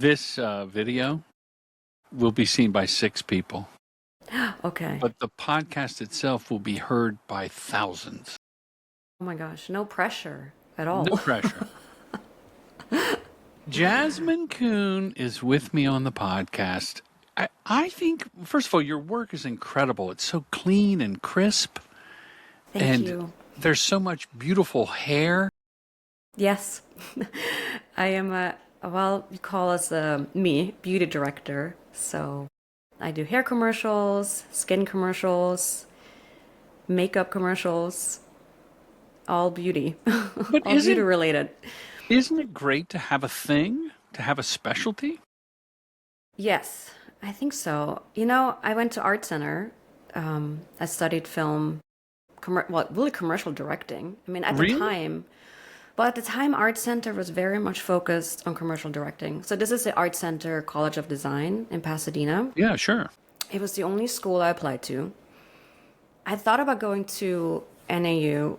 This video will be seen by 6 people, Okay. but the podcast itself will be heard by thousands. Oh my gosh, no pressure at all. No pressure. Jasmin Kuhn is with me on the podcast. I think, first of all, your work is incredible. It's so clean and crisp. Thank and you. There's so much beautiful hair. Yes. I am well, you call us me, beauty director. So I do hair commercials, skin commercials, makeup commercials, all beauty. But All beauty related. Isn't it great to have a thing, to have a specialty? Yes, I think so. I went to art center. I studied film, really commercial directing. I mean, at the Really? time, well, at the time, art center was very much focused on commercial directing. So this is the Art Center College of Design in Pasadena. Yeah, sure. It was the only school I applied to. I thought about going to NYU,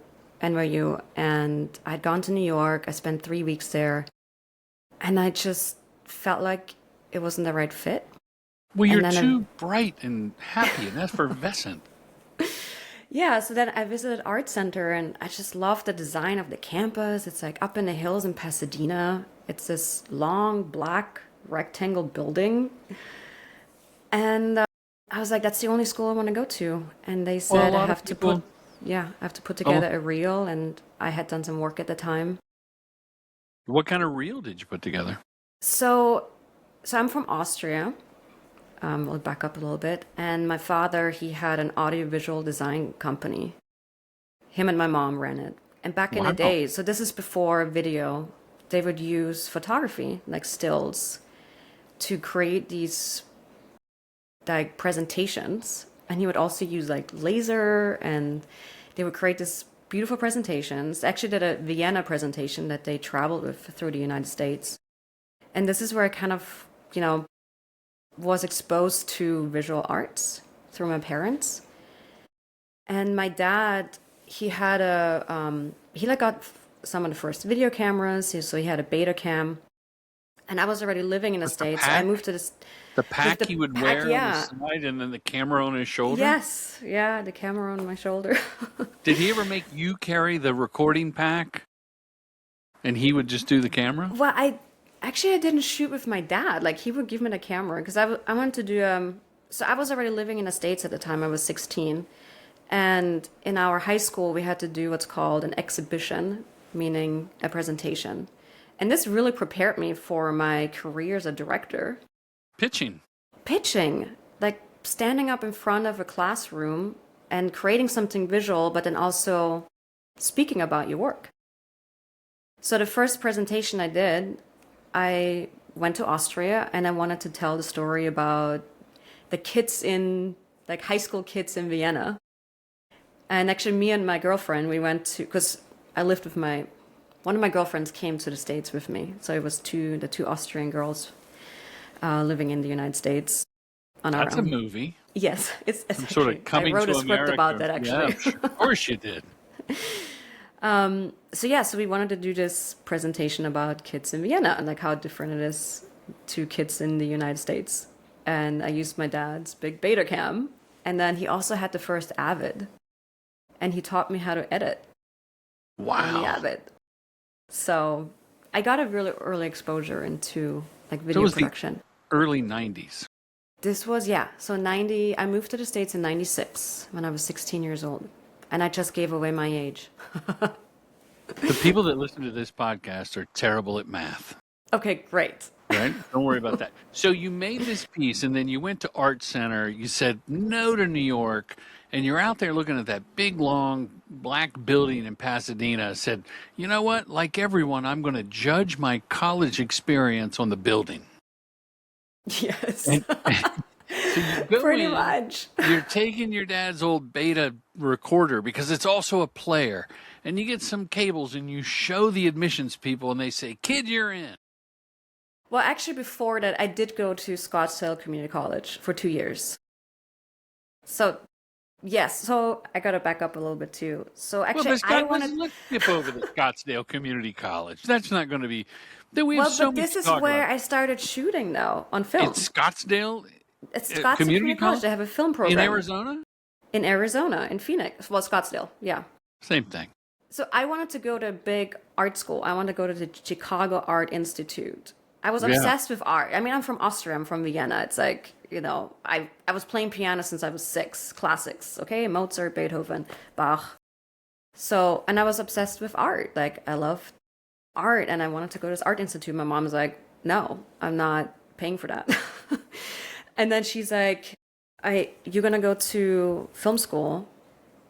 and I'd gone to New York. I spent 3 weeks there, and I just felt like it wasn't the right fit. Well, And you're then too bright and happy and effervescent. Yeah, so then I visited Art Center and I just love the design of the campus. It's like up in the hills in Pasadena. It's this long black rectangle building. And I was like, that's the only school I want to go to. And they Well, a said lot of people. I have to put Oh, together a reel, and I had done some work at the time. what kind of reel did you put together? So I'm from Austria. We'll back up a little bit. And my father, he had an audiovisual design company. Him and my mom ran it. And back in the Wow. days, so this is before video, they would use photography, like stills, to create these like presentations. And he would also use like laser, and they would create this beautiful presentations. They actually did a Vienna presentation that they traveled with through the United States. And this is where I kind of, was exposed to visual arts through my parents. And my dad, he had he like got some of the first video cameras. So he had a Beta cam. And I was already living in the With the States. So I pack? moved to this. The pack he would wear on Yeah. the side and then the camera on his shoulder? Yes. Yeah. The camera on my shoulder. Did he ever make you carry the recording pack and he would just do the camera? Well, I didn't shoot with my dad. Like, he would give me the camera because I wanted to do, so I was already living in the States at the time. I was 16. And in our high school, we had to do what's called an exhibition, meaning a presentation. And this really prepared me for my career as a director. Pitching. Pitching, like standing up in front of a classroom and creating something visual, but then also speaking about your work. So the first presentation I did, I went to Austria and I wanted to tell the story about the kids like high school kids in Vienna. And actually, me and my girlfriend, we went to, because I lived with one of my girlfriends came to the States with me. So it was the two Austrian girls living in the United States on our That's a own. movie. Yes, it's I'm sort of actually, coming I wrote to a script America. about that actually. Yeah, of course you did. So we wanted to do this presentation about kids in Vienna and like how different it is to kids in the United States. And I used my dad's big Beta cam, and then he also had the first Avid, and he taught me how to edit on the Wow. Avid. So I got a really early exposure into like So it video was the production. early 90s. This was, yeah, so 90, I moved to the States in 96 when I was 16 years old. And I just gave away my age. The people that listen to this podcast are terrible at math, Okay, great. right? Don't worry about that. So you made this piece and then you went to Art Center. You said no to New York, and you're out there looking at that big, long, black building in Pasadena. Said, you know what? Like everyone, I'm going to judge my college experience on the building. Yes. And so you go Pretty in, much. you're taking your dad's old Beta recorder because it's also a player, and you get some cables and you show the admissions people and they say, kid, you're in. Well, actually, before that, I did go to Scottsdale Community College for 2 years. So, yes, so I got to back up a little bit too. So Well, actually, but I Scott, wanted, let's skip over the Scottsdale Community College. That's not going to be Then we have Well, so but much this to is talk where about. I started shooting though, on It's film. Scottsdale It's Scottsdale Community Community College. College They have a film in program Arizona. in Arizona, in Phoenix. Well, Scottsdale, yeah. Same thing. So I wanted to go to a big art school. I wanted to go to the Chicago Art Institute. I was Yeah. obsessed with art. I mean, I'm from Austria. I'm from Vienna. It's like, I was playing piano since I was 6, classics, okay? Mozart, Beethoven, Bach. So, and I was obsessed with art. Like, I love art and I wanted to go to this art institute. My mom was like, no, I'm not paying for that. And then she's like, you're gonna go to film school.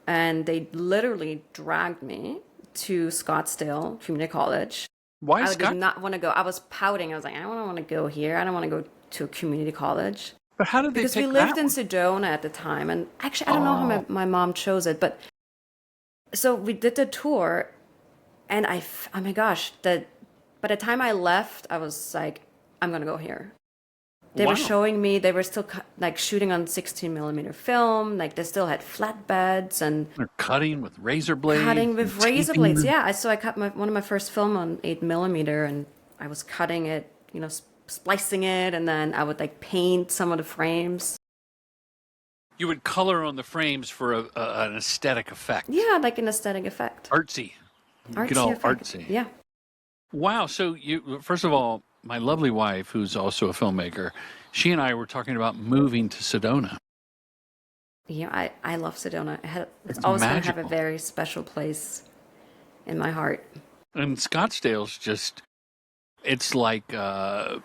And they literally dragged me to Scottsdale Community College. Why I did Scott? not want to go. I was pouting. I was like, I don't want to go here. I don't want to go to a community college. But how did they Because we pick lived that in one? Sedona at the time. And actually, I don't know how Oh, my mom chose it. But so we did the tour. And oh my gosh, by the time I left, I was like, I'm going to go here. They were wow. showing me, they were still like shooting on 16 millimeter film. Like they still had flatbeds and They're cutting with razor blades cutting and with razor taping blades. them. Yeah, so I cut one of my first film on 8 millimeter, and I was cutting it, splicing it, and then I would like paint some of the frames. You would color on the frames for an aesthetic effect. Yeah, like an aesthetic effect, Artsy. Get artsy all effect. artsy. Yeah. Wow. So you, first of all, my lovely wife, who's also a filmmaker, she and I were talking about moving to Sedona. Yeah, I love Sedona. It's It's always going to have a magical. very special place in my heart. And Scottsdale's just, it's like, I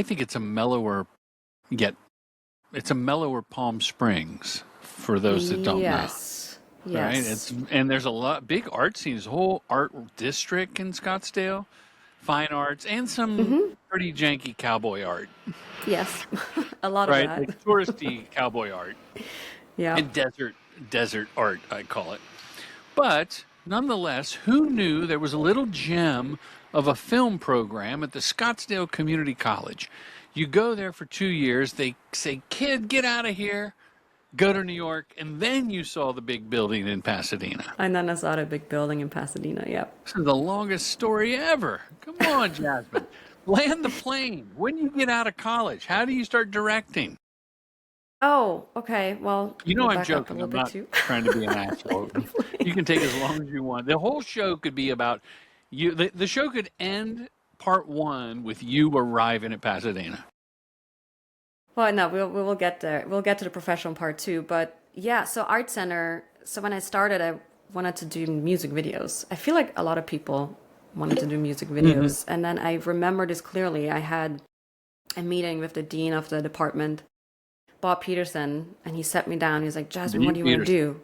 think it's a mellower, yet it's a mellower Palm Springs for those that don't know. Yes. Right? Yes. And there's a lot, big art scenes, whole art district in Scottsdale, fine arts, and some pretty janky cowboy art, Yes. A lot of right? that. Like touristy cowboy art Yeah. and desert art, I call it. But nonetheless, who knew there was a little gem of a film program at the Scottsdale Community College? You go there for 2 years. They say, kid, get out of here. Go to New York. And then you saw the big building in Pasadena. And then I saw a big building in Pasadena. Yep. This is the longest story ever. Come on, Jasmine. Land the plane. When you get out of college, how do you start directing? Oh, okay. Well, You know we'll I'm back up a joking. little I'm bit not too. trying to be an asshole. You can take as long as you want. The whole show could be about you. The show could end part 1 with you arriving at Pasadena. Well, no, we will get there. We'll get to the professional part too. But yeah, so Art Center. So when I started, I wanted to do music videos. I feel like a lot of people wanted to do music videos. And then I remember this clearly. I had a meeting with the dean of the department, Bob Peterson, and he set me down. He's like, Jasmine, what do you want to do?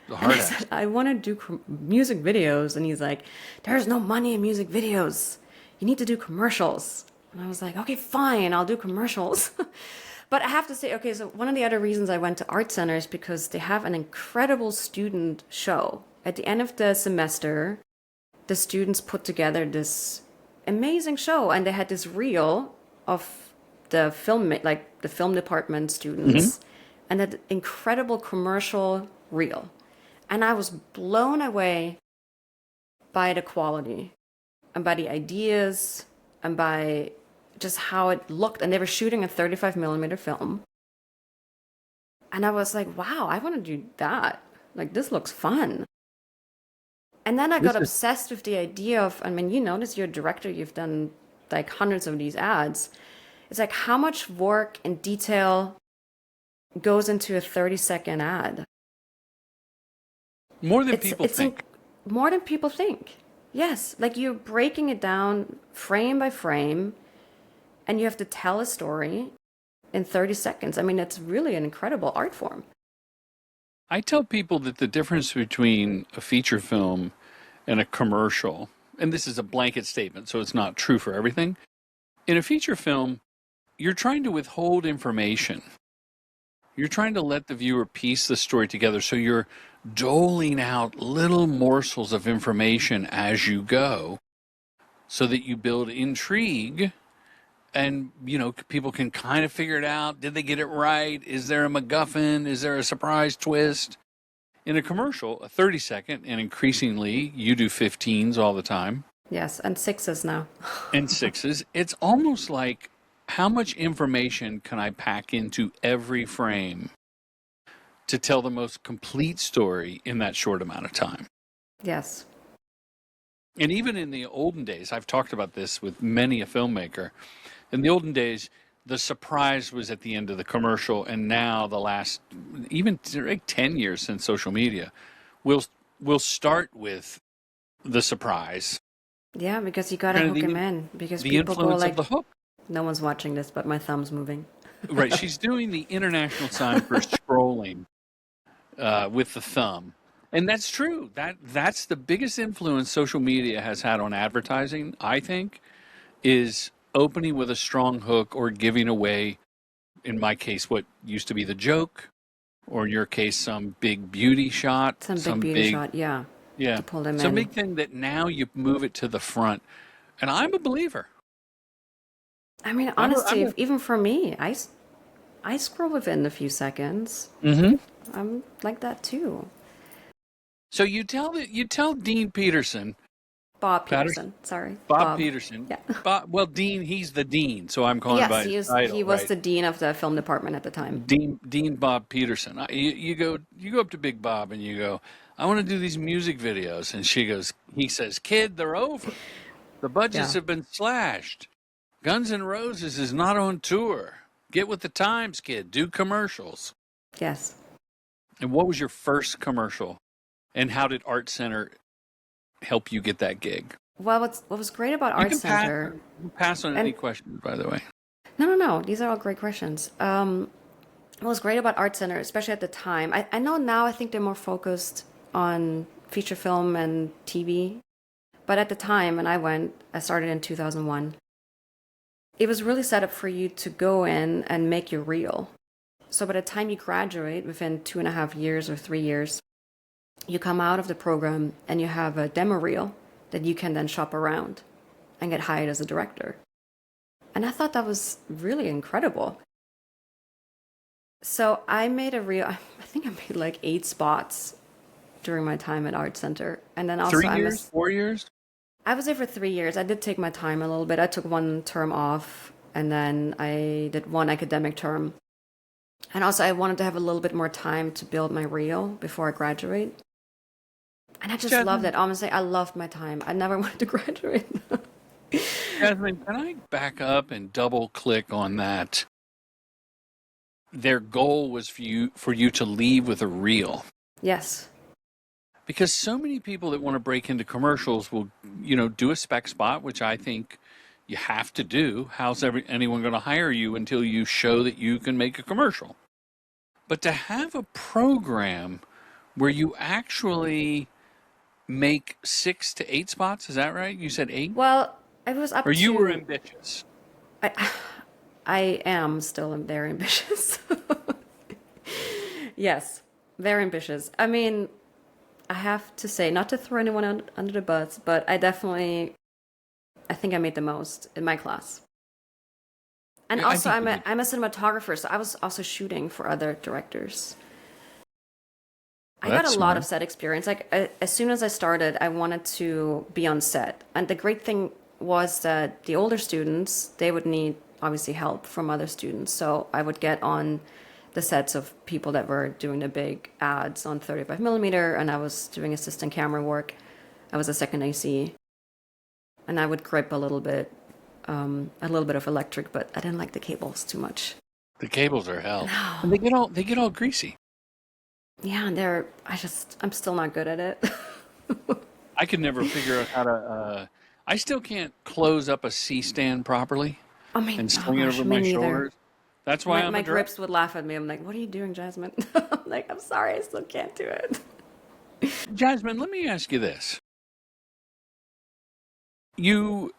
The And hard I ass. said, I want to do music videos. And he's like, there's no money in music videos. You need to do commercials. And I was like, okay, fine, I'll do commercials. But I have to say, okay, so one of the other reasons I went to Art Center is because they have an incredible student show. At the end of the semester, the students put together this amazing show, and they had this reel of the film department students, and that incredible commercial reel. And I was blown away by the quality and by the ideas and by just how it looked. And they were shooting a 35 millimeter film. And I was like, wow, I want to do that. Like, this looks fun. And then I This got is obsessed with the idea of, I mean, you notice you're a director, you've done like hundreds of these ads. It's like how much work and detail goes into a 30-second ad. more than people think. More than people think. Yes, like you're breaking it down frame by frame, and you have to tell a story in 30 seconds. I mean, it's really an incredible art form. I tell people that the difference between a feature film and a commercial, and this is a blanket statement, so it's not true for everything. In a feature film, you're trying to withhold information. You're trying to let the viewer piece the story together, so you're doling out little morsels of information as you go so that you build intrigue and, people can kind of figure it out. Did they get it right? Is there a MacGuffin? Is there a surprise twist? In a commercial, a 30-second, and increasingly, you do 15s all the time. Yes, and sixes now. and sixes. It's almost like how much information can I pack into every frame to tell the most complete story in that short amount of time? Yes. And even in the olden days, I've talked about this with many a filmmaker. In the olden days, the surprise was at the end of the commercial, and now the last even like 10 years since social media, we'll start with the surprise. Yeah, because you gotta Kind of hook him in. Because the people go influence of like, the hook. no one's watching this, but my thumb's moving. Right, she's doing the international sign for scrolling with the thumb. And that's true. That's the biggest influence social media has had on advertising, I think, is opening with a strong hook or giving away, in my case, what used to be the joke, or in your case, some big beauty shot, Some big some beauty big, shot, yeah, yeah, to pull them some in. big thing that now you move it to the front. And I'm a believer. I mean, honestly, if, even for me, I scroll within a few seconds. Mm-hmm. I'm like that too. So you tell Dean Peterson, Bob Patterson, Peterson, sorry, Bob Bob. Peterson, Yeah. Bob. Well, Dean, he's the dean, so I'm calling him Yes, by his title, he was right? the dean of the film department at the time. Dean Bob Peterson. You go up to Big Bob and you go, I want to do these music videos, and he says, kid, they're over. The budgets Yeah. have been slashed. Guns N' Roses is not on tour. Get with the times, kid. Do commercials. Yes. And what was your first commercial? And how did Art Center help you get that gig? Well, what was great about You Art can Center, pass on any and questions, by the way. no, these are all great questions. What was great about Art Center, especially at the time, I know now I think they're more focused on feature film and TV, but at the time when I started in 2001. It was really set up for you to go in and make your reel. So by the time you graduate, within 2.5 years or 3 years, you come out of the program and you have a demo reel that you can then shop around and get hired as a director. And I thought that was really incredible. So I made a reel, I think I made like 8 spots during my time at Art Center. And then also 3 years, 4 years? I was there for 3 years. I did take my time a little bit. I took one term off and then I did one academic term. And also I wanted to have a little bit more time to build my reel before I graduate. And I just loved Jasmine, it. Honestly, I loved my time. I never wanted to graduate. Jasmine, can I back up and double click on that? Their goal was for you to leave with a reel. Yes. Because so many people that want to break into commercials will, do a spec spot, which I think you have to do. How's anyone going to hire you until you show that you can make a commercial? But to have a program where you actually make 6 to 8 spots, is that right? You said 8? Well, it was up Or you were to. ambitious? I, I am still very ambitious. Yes, very ambitious. I mean, I have to say, not to throw anyone under the bus, but I think I made the most in my class. And I also, think you I'm did. a cinematographer, so I was also shooting for other directors. I Well, got that's a lot of smart. set experience. Like as soon as I started, I wanted to be on set. And the great thing was that the older students, they would need obviously help from other students. So I would get on the sets of people that were doing the big ads on 35 millimeter, and I was doing assistant camera work. I was a second AC, and I would grip a little bit of electric, but I didn't like the cables too much. The cables are hell. And No. they get all greasy. Yeah, and I'm still not good at it. I could never figure out how to I still can't close up a C stand properly I mean, and oh sling it over gosh, me my neither. shoulders. That's why I'm My a director. grips would laugh at me. I'm like, what are you doing, Jasmine? I'm like, I'm sorry, I still can't do it. Jasmine, let me ask you this. You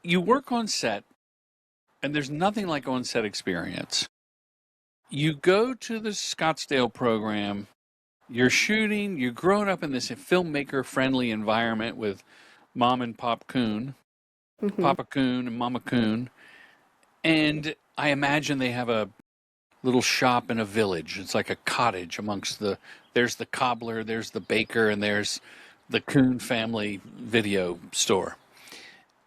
you work on set and there's nothing like on set experience. You go to the Scottsdale program, you're shooting, you're growing up in this filmmaker friendly environment with mom and Hmm. Papa Coon and Mama Coon. And I imagine they have a little shop in a village. It's like a cottage there's the cobbler, there's the baker, and there's the Kuhn family video store.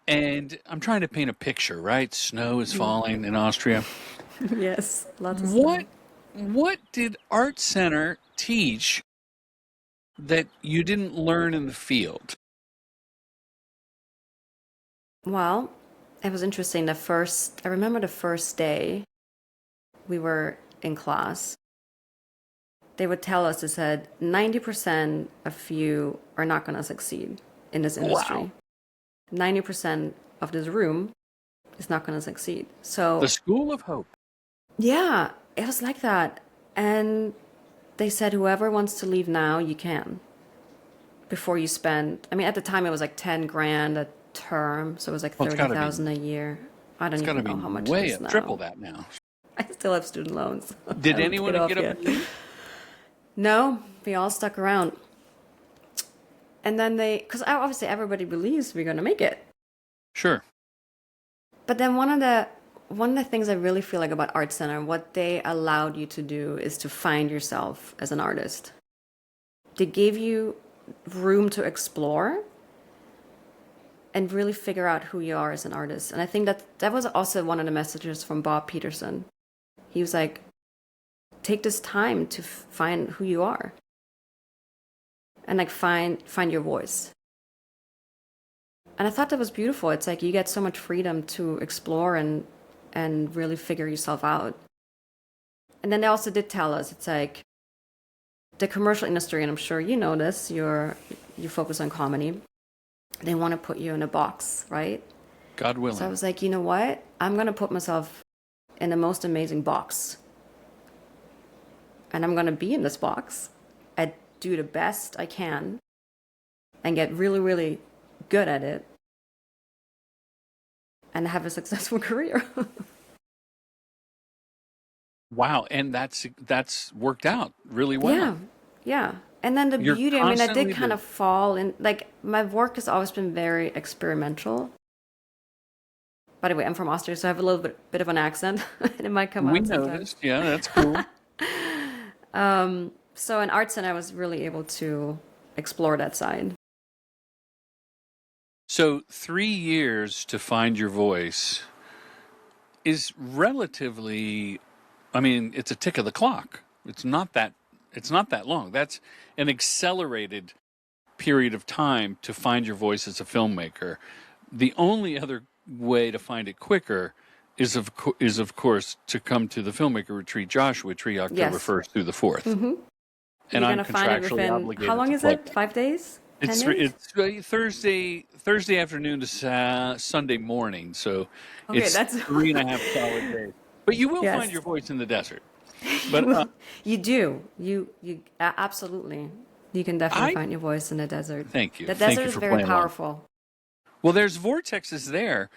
And I'm trying to paint a picture, right? Snow is falling in Austria. Yes, lots of What snow. what did Art Center teach that you didn't learn in the field? Well, it was interesting. I remember the first day we were in class, they would tell us, they said, 90% of you are not going to succeed in this Wow. industry. 90% of this room is not going to succeed. The So, School of Hope. yeah, it was like that. And they said, whoever wants to leave now, you can. Before you spend, I mean, at the time it was like 10 grand a term. So it was like Well, 30,000 a year. I don't it's got to even be know how much it way is up, triple now. that now. I still have student loans. I Did haven't paid anyone off get up yet. and leave? No, we all stuck around. And then because obviously everybody believes we're going to make it. Sure. But then one of the things I really feel like about Art Center, what they allowed you to do is to find yourself as an artist. They gave you room to explore and really figure out who you are as an artist. And I think that was also one of the messages from Bob Peterson. He was like, take this time to find who you are and like find your voice. And I thought that was beautiful. It's like you get so much freedom to explore and really figure yourself out. And then they also did tell us, it's like the commercial industry, and I'm sure you know this, you focus on comedy. They want to put you in a box, right? God willing. So I was like, you know what? I'm going to put myself in the most amazing box. And I'm going to be in this box. I do the best I can and get really, really good at it and have a successful career. Wow, and that's worked out really well. Yeah, yeah. And then the You're beauty, I mean, I did constantly kind of fall in, like, my work has always been very experimental. By the way, I'm from Austria, so I have a little bit of an accent. It might come We out sometimes. noticed. Yeah, that's cool. So in Art Center, I was really able to explore that side. So 3 years to find your voice is relatively, I mean, it's a tick of the clock. It's not that long. That's an accelerated period of time to find your voice as a filmmaker. The only other way to find it quicker is of course to come to the Filmmaker Retreat, Joshua Tree, October Yes. 1st through the 4th. Mm-hmm. And You're I'm going to find it contractually within, obligated how long to is plug it? that. 5 days? 10 It's days? Thursday afternoon to Sunday morning, so Okay, it's that's 3.5 solid days. But you will find yes. your voice in the desert. But You do. Absolutely. You can definitely I find your voice in the desert. thank you. The Thank desert you is for very playing along. powerful. Well, there's vortexes there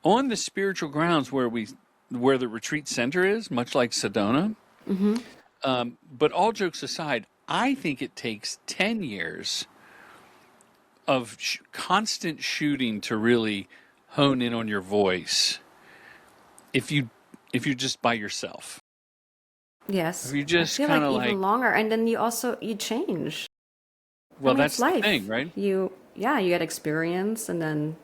on the spiritual grounds where the retreat center is, much like Sedona. But all jokes aside, I think it takes 10 years of constant shooting to really hone in on your voice. If you're just by yourself, Yes. if you I just feel like kind of even like, longer. And then you change. I well, mean, it's that's the life. thing, right? You get experience and then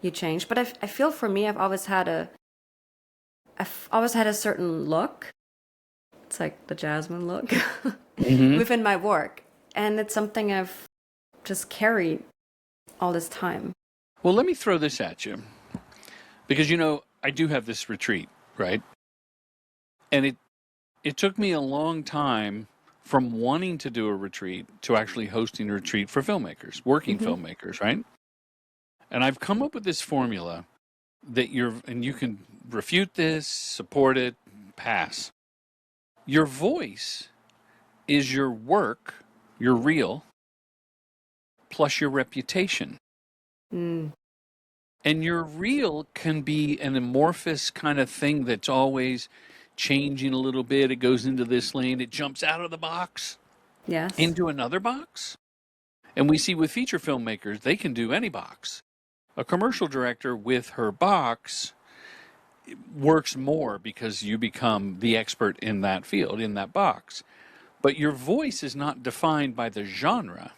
you change. But I feel for me, I've always had a certain look. It's like the Jasmine look within my work. And it's something I've just carried all this time. Well, let me throw this at you because I do have this retreat, right? And it took me a long time from wanting to do a retreat to actually hosting a retreat for filmmakers, working filmmakers, right? And I've come up with this formula that and you can refute this, support it, pass. Your voice is your work, your reel, plus your reputation. Mm. And your reel can be an amorphous kind of thing that's always changing a little bit. It goes into this lane, it jumps out of the box Yes. into another box. And we see with feature filmmakers, they can do any box. A commercial director with her box works more because you become the expert in that field, in that box. But your voice is not defined by the genre.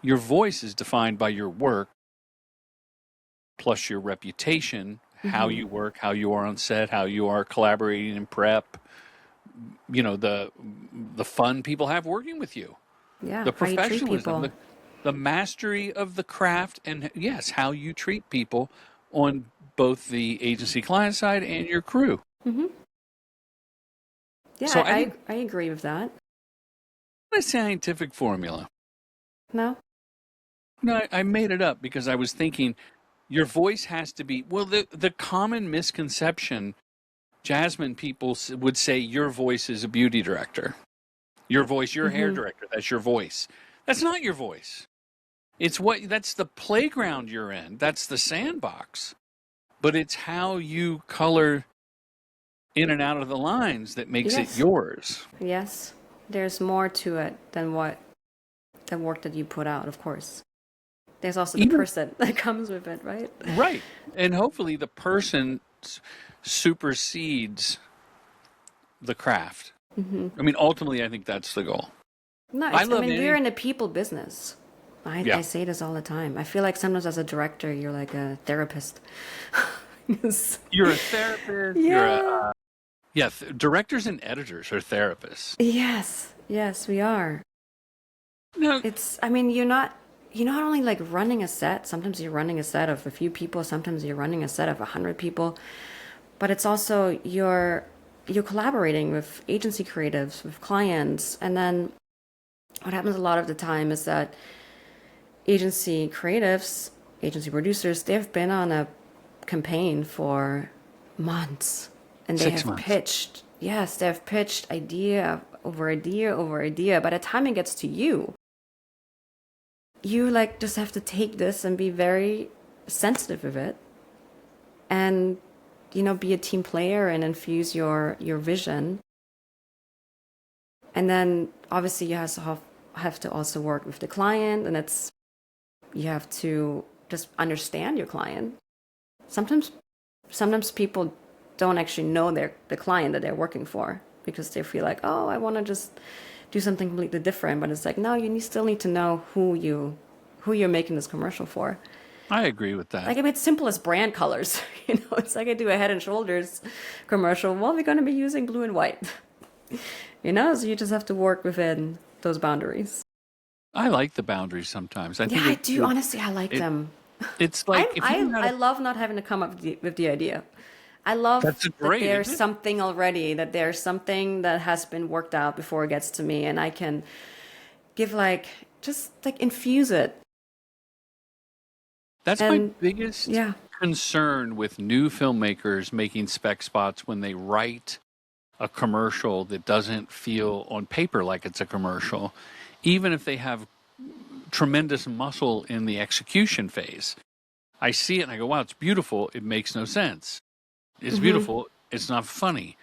your voice is defined by your work plus your reputation, how you work, how you are on set, how you are collaborating in prep, the fun people have working with you, Yeah, the how you treat professionalism, people. the mastery of the craft, and yes, how you treat people on both the agency client side and your crew. Hmm. Yeah, So I think I agree with that. a scientific formula. No? No, I made it up because I was thinking your voice has to be, well, the common misconception, Jasmine, people would say your voice is a beauty director. Your voice, your hair Hmm. director, that's your voice. That's not your voice. That's the playground you're in. That's the sandbox. But it's how you color in and out of the lines that makes it Yes. yours. Yes. There's more to it than the work that you put out, of course. There's also the Even person that comes with it, right? right. And hopefully the person supersedes the craft. I mean, ultimately, I think that's the goal. No, I I love mean, we're any. in a people business. Yeah, I say this all the time. I feel like sometimes as a director, you're like a therapist. Yes. you're a therapist. You're a Yeah. yeah. Directors and editors are therapists. Yes. Yes, we are. No, I mean, you're not only like running a set, sometimes you're running a set of a few people, sometimes you're running a set of 100 people, but it's also you're collaborating with agency creatives, with clients, and then what happens a lot of the time is that agency creatives, agency producers, they've been on a campaign for months and they have 6 months. pitched, yes, they've pitched idea over idea over idea. By the time it gets to you like just have to take this and be very sensitive of it and be a team player and infuse your vision. And then obviously you have to also work with the client, and you have to just understand your client. Sometimes people don't actually know the client that they're working for because they feel like, oh, I want to just do something completely different. But it's like, no, still need to know who you're making this commercial for. I agree with that. Like, I mean, it's simple as brand colors. It's like I do a Head and Shoulders commercial. Well, we're going to be using blue and white. So you just have to work within those boundaries. I like the boundaries sometimes. I Yeah, think I do. Honestly, I like it them. it's like if you had I a love not having to come up with the idea. I love that's that great, there's isn't it? something already, that there's something that has been worked out before it gets to me, and I can give just infuse it. That's my And biggest yeah. concern with new filmmakers making spec spots when they write a commercial that doesn't feel on paper like it's a commercial, even if they have tremendous muscle in the execution phase. I see it and I go, wow, it's beautiful. It makes no sense. It's Hmm. beautiful. It's not funny.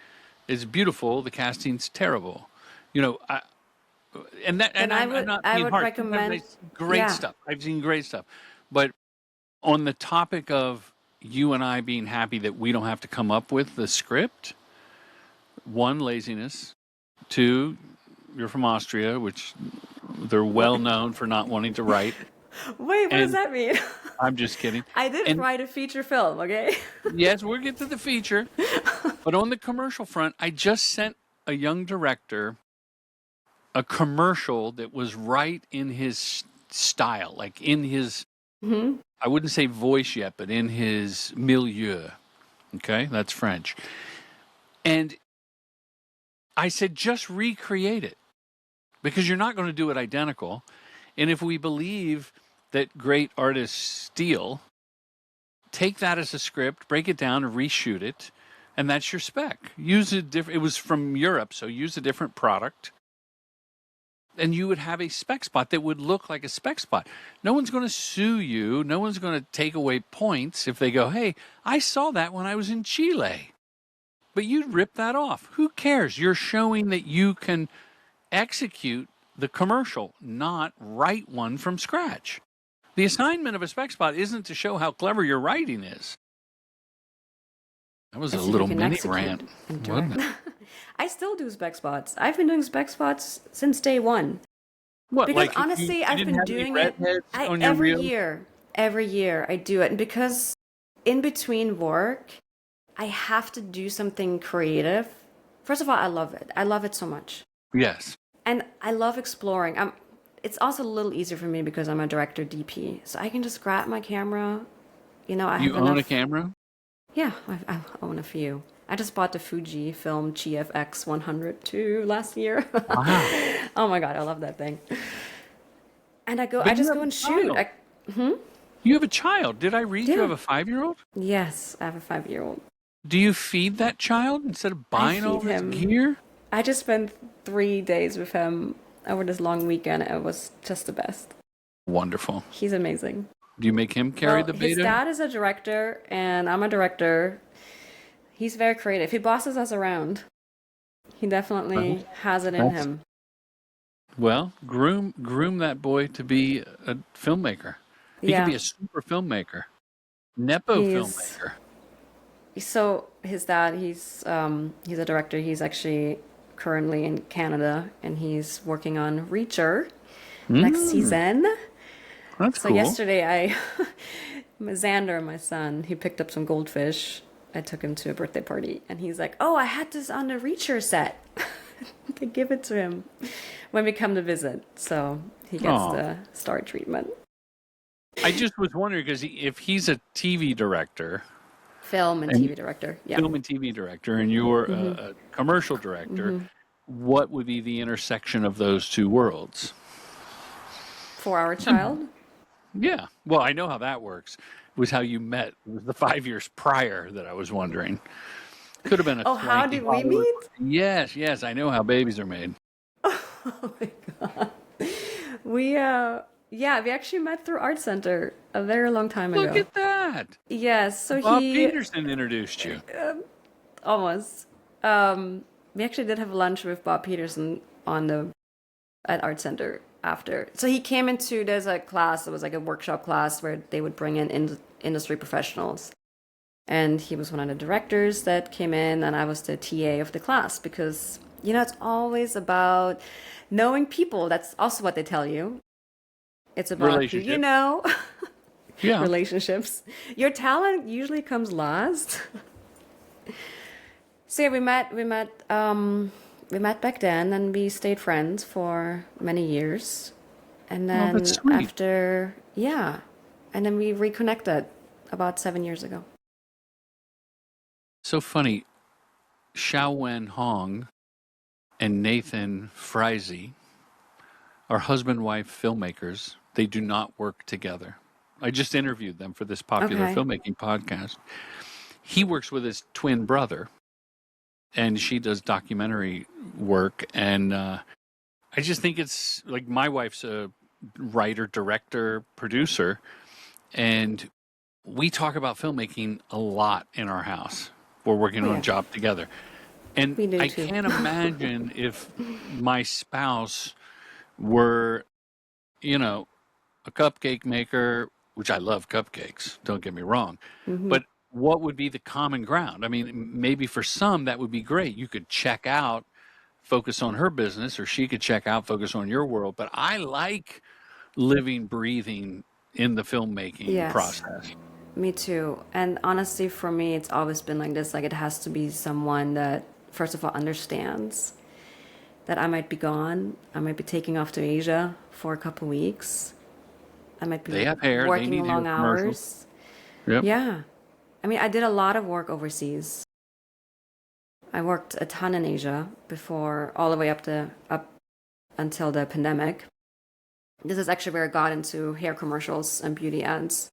It's beautiful. The casting's terrible. You know, I, and that, Then and I'm not I being would harsh. Sometimes I recommend, see great yeah. stuff. I've seen great stuff. But on the topic of you and I being happy that we don't have to come up with the script, one, laziness. Two, you're from Austria, which they're well What? known for not wanting to write. Wait, what does And that mean? I'm just kidding. I did And write a feature film, okay? yes, we'll get to the feature. But on the commercial front, I just sent a young director a commercial that was right in his style, like in his, Hmm. I wouldn't say voice yet, but in his milieu. Okay, that's French. And I said, just recreate it because you're not going to do it identical. And if we believe that great artists steal, take that as a script, break it down, and reshoot it, and that's your spec. Use a different. It was from Europe, so use a different product, and you would have a spec spot that would look like a spec spot. No one's going to sue you. No one's going to take away points if they go, "Hey, I saw that when I was in Chile." But you rip that off. Who cares? You're showing that you can execute the commercial, not write one from scratch. The assignment of a spec spot isn't to show how clever your writing is. That was a It's if you little can mini execute rant, and wasn't direct. it? I still do spec spots. I've been doing spec spots since day one. What, Because like you honestly, I've didn't been have any doing it redheads I on your reel? every year I do it. And because in between work, I have to do something creative. First of all, I love it. I love it so much. Yes. And I love exploring. It's also a little easier for me because I'm a director DP. So I can just grab my camera. I You have own a enough. camera? Yeah, I own a few. I just bought the Fujifilm GFX 102 last year. Wow. Oh my God, I love that thing. And I But you just have go a and shoot. child. You have a child. Did I read you Yeah. have a 5-year-old? Yes, I have a 5-year-old. Do you feed that child instead of I buying all feed this him. gear? I just spent 3 days with him over this long weekend. It was just the best. Wonderful. He's amazing. Do you make him carry Well, the his beta? dad is a director, and I'm a director. He's very creative. He bosses us around. He Well, definitely has it in that's him. well, groom that boy to be a filmmaker. He could Yeah, be a super filmmaker, nepo he's filmmaker. so his dad. He's a director. He's actually currently in Canada, and he's working on Reacher next Mm, season. that's So cool. yesterday, Xander, my son, he picked up some goldfish. I took him to a birthday party, and he's like, "Oh, I had this on the Reacher set." They give it to him when we come to visit, so he gets Oh, the star treatment. I just was wondering because if he's a TV director Film and and TV director, yeah. film and TV director, and you're a commercial director, what would be the intersection of those two worlds? For our child. Yeah. Well, I know how that works. It was how you met. It was the 5 years prior that I was wondering. Could have been a Oh, how swanky did we Hollywood. meet? Yes, yes, I know how babies are made. Oh my God. We actually met through Art Center a very long time Look ago. at that. Yes, so Bob he Peterson introduced you. almost. We actually did have lunch with Bob Peterson at Art Center after. So he came into there's a class. It was like a workshop class where they would bring in industry professionals, and he was one of the directors that came in, and I was the TA of the class because it's always about knowing people. That's also what they tell you. It's about who you Relationship. know, Yeah. relationships. Your talent usually comes last. So yeah, we met back then, and we stayed friends for many years. And Oh, that's then sweet. and then we reconnected about 7 years ago. So funny. Xiao Wen Hong and Nathan Friese are husband-wife filmmakers. They do not work together. I just interviewed them for this popular Okay. filmmaking podcast. He works with his twin brother, and she does documentary work. And I just think it's like my wife's a writer, director, producer, and we talk about filmmaking a lot in our house. We're working Oh on a yeah, job together. And we do I too. can't imagine if my spouse were, you know, a cupcake maker, which I love cupcakes, don't get me wrong, but what would be the common ground? I mean, maybe for some that would be great. You could check out, focus on her business, or she could check out, focus on your world. But I like living, breathing in the filmmaking Yes, process. me too. And honestly, for me, it's always been like this. Like it has to be someone that, first of all, understands that I might be gone. I might be taking off to Asia for a couple weeks. I might They be have hair, they working need hair long commercials. hours. Yep. Yeah. I mean, I did a lot of work overseas. I worked a ton in Asia before, all the way up until the pandemic. This is actually where I got into hair commercials and beauty ads.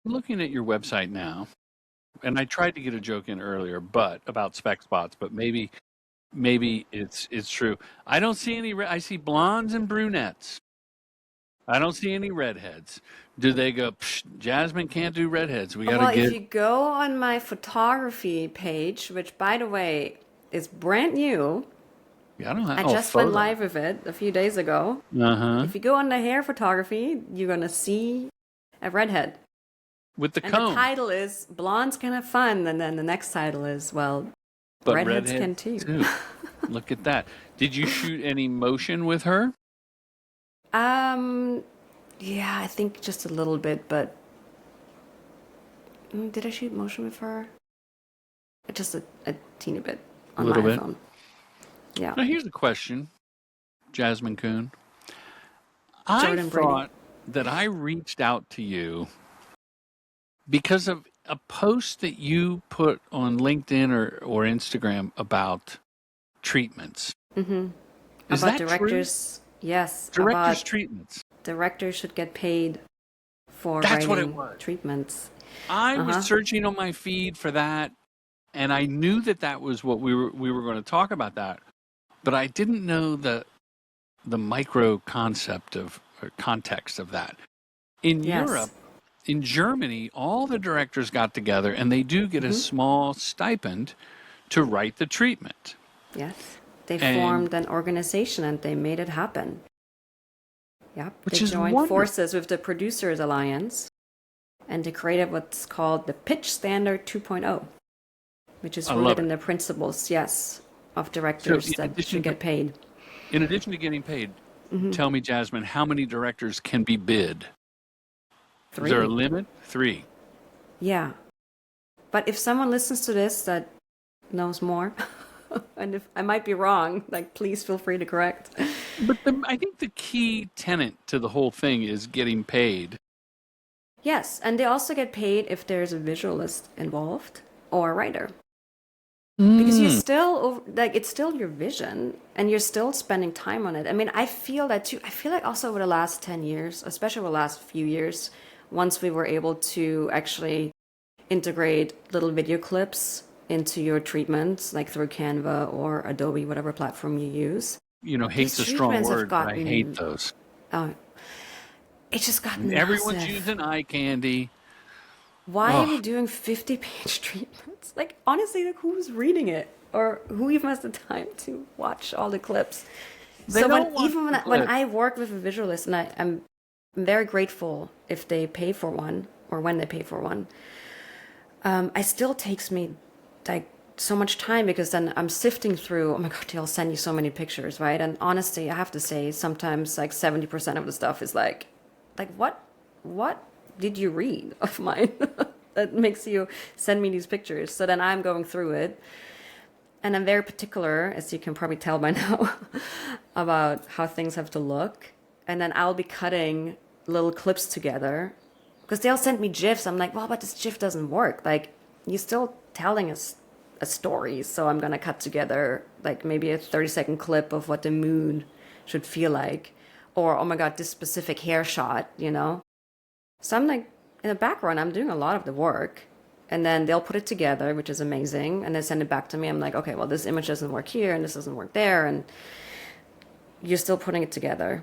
Looking at your website now, and I tried to get a joke in earlier, but about spec spots, but maybe it's true. I don't see any. I see blondes and brunettes. I don't see any redheads. Do they go? Psh, Jasmine can't do redheads. We got to Well, if get. you go on my photography page, which by the way is brand new, I don't have. I Oh, just went photo. live with it a few days ago. Uh huh. If you go on the hair photography, you're gonna see a redhead. With the And the comb, title is Blondes Can Have Fun, and then the next title is, well, but redheads can redheads too. too. Look at that. Did you shoot any motion with her? Um, yeah, I think just a little bit, but did I shoot motion with her? Just a teeny bit A on my little bit. iPhone. Yeah. Now here's a question, Jasmin Kuhn. I Jordan Brady. thought that I reached out to you because of a post that you put on LinkedIn or Instagram about treatments. Mm-hmm. Is About that true? directors, yes, Director's about treatments. directors should get paid for That's what it writing was. treatments. I was Uh-huh. searching on my feed for that, and I knew that that was what we were going to talk about that, but I didn't know the micro concept of or context of that. In Europe, Yes. in Germany, all the directors got together and they do get a Mm-hmm. small stipend to write the treatment. Yes. They And formed an organization and they made it happen. Yep. They which is joined wonderful. forces with the Producers Alliance and they created what's called the Pitch Standard 2.0, which is I rooted love in it. the principles, yes, of So directors that should get paid. in addition to getting paid, Mm-hmm. tell me, Jasmine, how many directors can be bid? Is there a 3. limit? 3. Yeah. But if someone listens to this that knows more, and if I might be wrong, like please feel free to correct. But I think the key tenet to the whole thing is getting paid. Yes, and they also get paid if there's a visualist involved or a writer. Because you're Mm. still like it's still your vision and you're still spending time on it. I mean, I feel that too. I feel like also over the last 10 years, especially over the last few years, once we were able to actually integrate little video clips into your treatments, like through Canva or Adobe, whatever platform you use. You know, These hate's a strong treatments have word, but I hate gotten, those. oh, it's just When gotten everyone's massive. using eye candy. Why are we Oh, doing 50-page treatments? Like, honestly, like, who's reading it? Or who even has the time to watch all the clips? they So don't want even the when clip. I work with a visualist, and I'm very grateful if they pay for one or when they pay for one, it still takes me like so much time because then I'm sifting through, oh my God, they'll send you so many pictures, right? And honestly, I have to say, sometimes like 70% of the stuff is like what did you read of mine that makes you send me these pictures? So then I'm going through it. And I'm very particular, as you can probably tell by now, about how things have to look. And then I'll be cutting little clips together because they'll send me GIFs. I'm like, well, but this GIF doesn't work. Like, you're still telling us a story. So I'm going to cut together like maybe a 30-second clip of what the mood should feel like. Or, oh my God, this specific hair shot, you know? So I'm like, in the background, I'm doing a lot of the work. And then they'll put it together, which is amazing. And they send it back to me. I'm like, okay, well, this image doesn't work here and this doesn't work there. And you're still putting it together.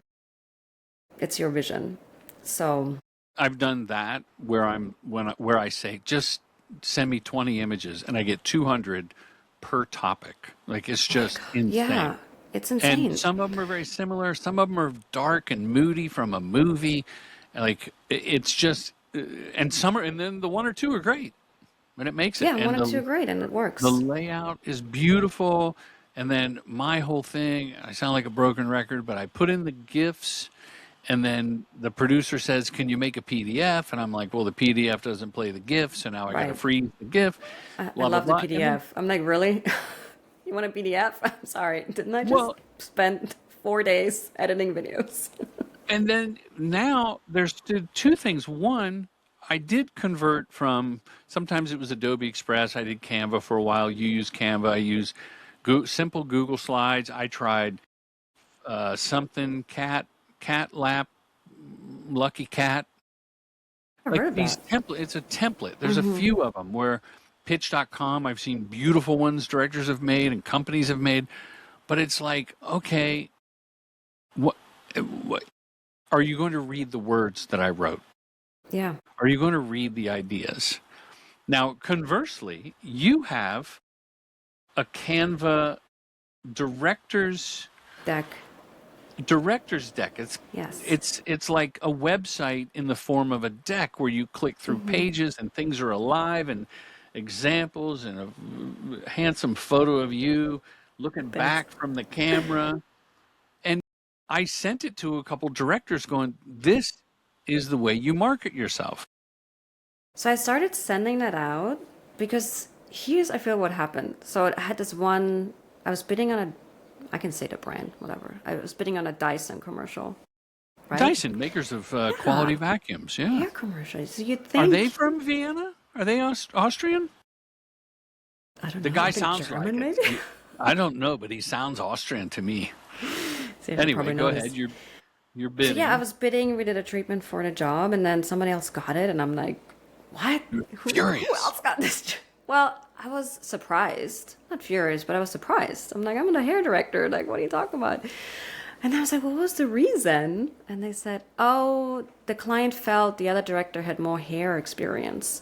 It's your vision. So, I've done that where where I say just send me 20 images and I get 200 per topic. Like it's oh my just God. insane. Yeah, it's And insane. some of them are very similar. Some of them are dark and moody from a movie. Like it's just, and some are, and then the one or two are great, and it makes it. Yeah, one And and two are the great and it the works. layout is beautiful. And then my whole thing, I sound like a broken record, but I put in the GIFs, and then the producer says, "Can you make a PDF?" And I'm like, "Well, the PDF doesn't play the GIF, so now I got to Right. freeze the GIF." I Blah blah love the blah. And then, PDF. I'm like, really? You want a PDF? I'm sorry. Didn't I just well, spend 4 days editing videos? and then now there's two things. One, I did convert from sometimes it was Adobe Express. I did Canva for a while. You use Canva. I use simple Google Slides. I tried something cat lap lucky cat I've like heard of these that. template. It's a template. There's a few of them where pitch.com I've seen beautiful ones directors have made and companies have made, but it's like, okay, what what are you going to read the words that I wrote? Yeah. Are you going to read the ideas? Now conversely, you have a Canva directors Deck. director's deck. Yes. It's like a website in the form of a deck where you click through pages and things are alive and examples and a handsome photo of you. looking Best. back from the camera. And I sent it to a couple directors going, this is the way you market yourself. So I started sending that out because here's, I feel, what happened. So I had this one, I was bidding on a, I can say the brand, whatever. I was bidding on a Dyson commercial, right? Dyson, makers of Yeah, quality vacuums. Yeah. hair commercials. So you'd Are they think, from Vienna? Are they Austrian? I don't The know, guy I think sounds like German it. maybe? I don't know, but he sounds Austrian to me. See, I should Anyway, probably go know ahead. this. You're So yeah, I bidding. was bidding, we did a treatment for the job, and then somebody else got it, and I'm like, what? Who Furious. else got this? Well, I was surprised. Not furious, but I was surprised. I'm like, I'm the hair director. Like, what are you talking about? And I was like, well, what was the reason? And they said, oh, the client felt the other director had more hair experience.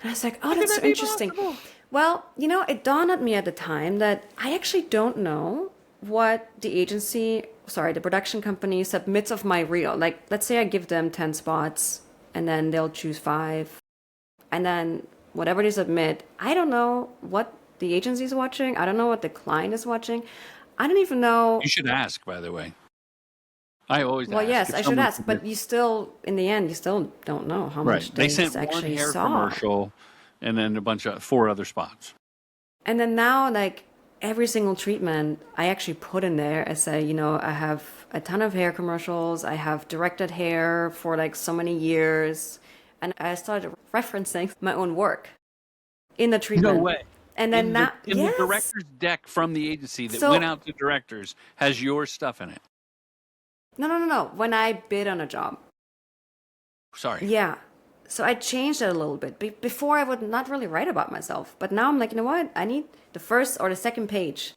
And I was like, oh, How could that's that so be interesting. possible? Well, it dawned on me at the time that I actually don't know what the production company submits of my reel. Like, let's say I give them 10 spots and then they'll choose 5. And then whatever they submit, I don't know what the agency is watching. I don't know what the client is watching. I don't even know. You should ask, by the way. I always Well, ask yes, if I should someone ask, but you still, in the end, you still don't know how right. much They they sent one actually hair saw. commercial and then a bunch of 4 other spots. And then now, like, every single treatment, I actually put in there. I say, I have a ton of hair commercials. I have directed hair for like so many years. And I started referencing my own work in the No treatment. way. And then now, In the yes. director's deck from the agency that went So, out to directors has your stuff in it. no. When I bid on a job, Sorry. yeah. So I changed it a little bit. Before I would not really write about myself. But now I'm like, you know what? I need the first or the second page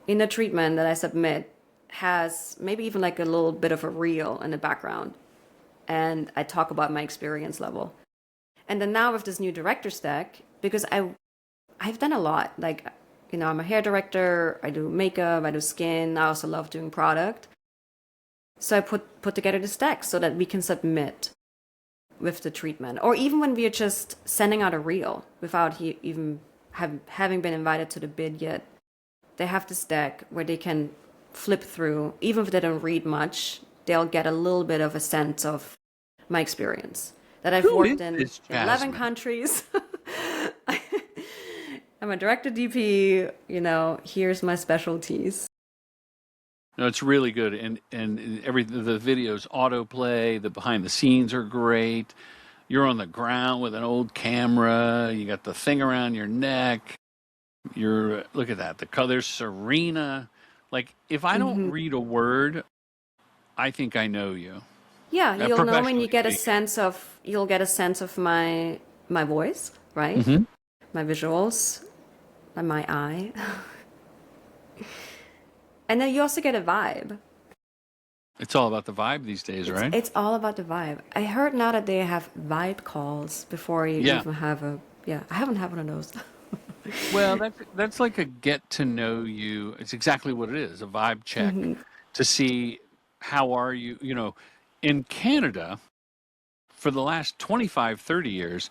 in the treatment that I submit has maybe even like a little bit of a reel in the background. And I talk about my experience level. And then now with this new director's deck, because I've done a lot. Like, I'm a hair director, I do makeup, I do skin, I also love doing product. So I put together this deck so that we can submit with the treatment. Or even when we are just sending out a reel without even having been invited to the bid yet. They have this deck where they can flip through. Even if they don't read much, they'll get a little bit of a sense of my experience. That I've Who worked is in this 11 Jasmine? countries. I'm a director DP, here's my specialties. No, it's really good, and the videos autoplay. The behind the scenes are great. You're on the ground with an old camera. You got the thing around your neck. Look at that. The colors Serena. Like if I don't read a word, I think I know you. Yeah, you'll know when Professionally speaking. you'll get a sense of my voice, right? Hmm. My visuals, and my eye. And then you also get a vibe. It's all about the vibe these days, It's right? it's all about the vibe. I heard now that they have vibe calls before you Yeah. even have a yeah, I haven't had one of those. Well, that's like a get to know you. It's exactly what it is, a vibe check to see how are you, in Canada for the last 25, 30 years,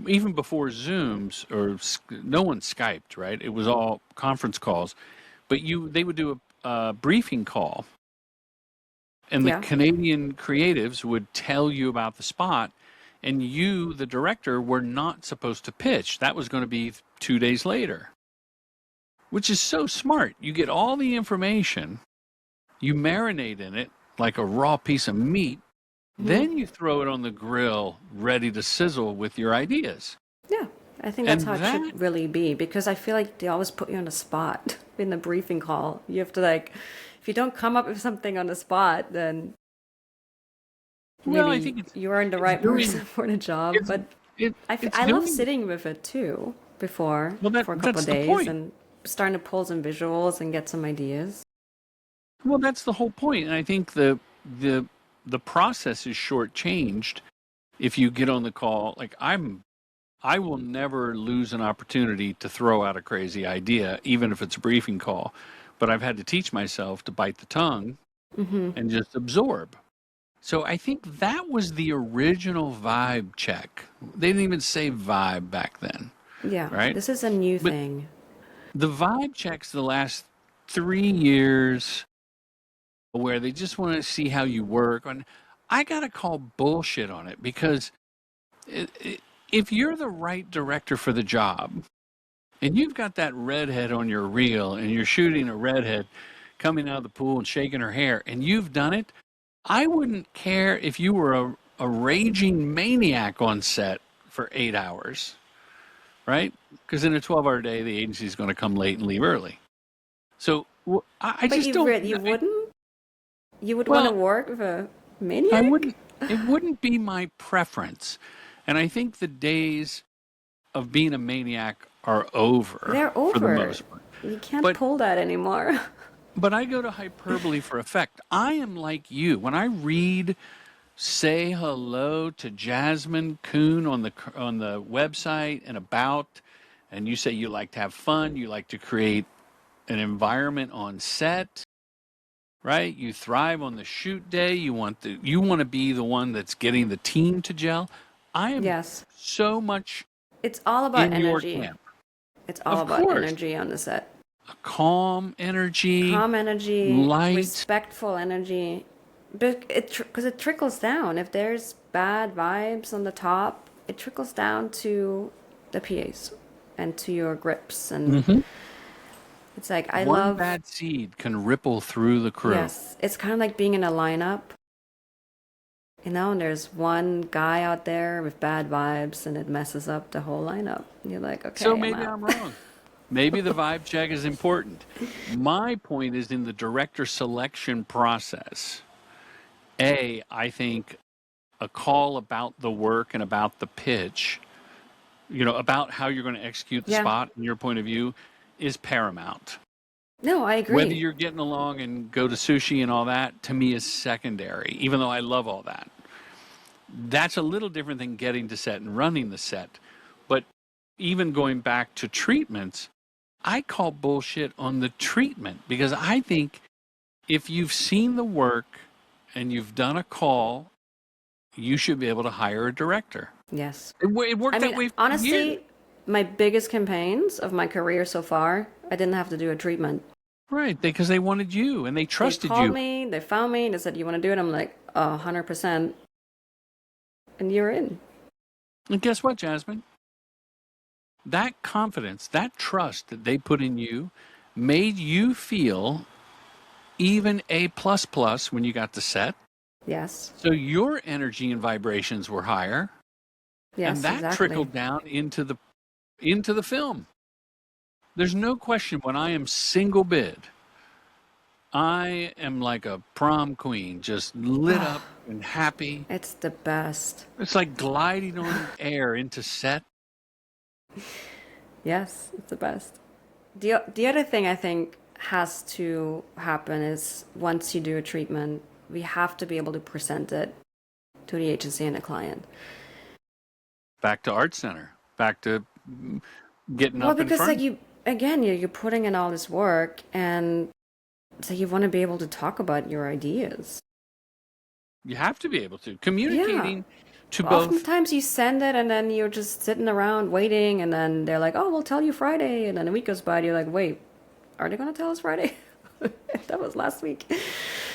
even before Zooms or no one Skyped, right? It was all conference calls, but they would do a briefing call, and the Yeah. Canadian creatives would tell you about the spot, and you, the director, were not supposed to pitch. That was going to be 2 days later, which is so smart. You get all the information, you marinate in it like a raw piece of meat, Hmm. then you throw it on the grill ready to sizzle with your ideas. Yeah. I think that's And how it that should really be because I feel like they always put you on the spot in the briefing call. You have to like if you don't come up with something on the spot, then well, I maybe think you aren't the it's right person doing for the job. it's But it's I love doing sitting with it too before well. for a couple That's of the days point. and starting to pull some visuals and get some ideas. Well, that's the whole point. And I think the the process is shortchanged if you get on the call. Like I will never lose an opportunity to throw out a crazy idea, even if it's a briefing call. But I've had to teach myself to bite the tongue and just absorb. So I think that was the original vibe check. They didn't even say vibe back then, Yeah, right? this is a new But thing. The vibe checks the last 3 years where they just want to see how you work. And I got to call bullshit on it because if you're the right director for the job and you've got that redhead on your reel and you're shooting a redhead coming out of the pool and shaking her hair and you've done it, I wouldn't care if you were a raging maniac on set for 8 hours, right? Because in a 12-hour day, the agency is going to come late and leave early. So I But just don't. you wouldn't? You would want to Well, work with a I maniac? wouldn't. It wouldn't be my preference, and I think the days of being a maniac are over They're for the over. most part. You can't But pull that anymore. but I go to hyperbole for effect. I am like you. When I read "Say Hello to Jasmin Kuhn" on the website and about, and you say you like to have fun, you like to create an environment on set, right? You thrive on the shoot day. You want to be the one that's getting the team to gel. I am Yes. so much It's all about in your energy. camp. It's all Of about course, energy on the set. a calm energy, Calm energy, light. respectful energy. But because it trickles down. If there's bad vibes on the top, it trickles down to the PAs and to your grips. And Mhm. it's like, I One love, bad seed can ripple through the crew. yes, it's kind of like being in a lineup, and there's one guy out there with bad vibes and it messes up the whole lineup. You're like, So okay, I'm maybe out. I'm wrong. Maybe the vibe check is important. My point is in the director selection process. I think a call about the work and about the pitch, about how you're going to execute the Yeah. spot in your point of view is paramount. No, I Whether agree. you're getting along and go to sushi and all that, to me, is secondary, even though I love all that. That's a little different than getting to set and running the set. But even going back to treatments, I call bullshit on the treatment because I think if you've seen the work and you've done a call, you should be able to hire a director. Yes. It I worked that mean, way for years. honestly, my biggest campaigns of my career so far, I didn't have to do a treatment. Right, because they wanted you and they They trusted called you. me, they found me, they said, "You want to do it?" I'm like, "Oh, 100%." And you're in. And guess what, Jasmine? That confidence, that trust that they put in you made you feel even A plus plus when you got to set. Yes. So your energy and vibrations were higher, and Yes, that exactly. trickled down into the film. There's no question when I am single bid, I am like a prom queen, just lit up and happy. It's the best. It's like gliding on air into set. Yes, it's the best. The other thing I think has to happen is once you do a treatment, we have to be able to present it to the agency and the client. Back to Art Center, back to getting Well, up in because like front. you again, you're putting in all this work, and so you want to be able to talk about your ideas. You have to be able to Yeah. communicating to both. Oftentimes you send it and then you're just sitting around waiting, and then they're like, "Oh, we'll tell you Friday," and then a week goes by and you're like, "Wait, are they gonna tell us Friday?" That was last week.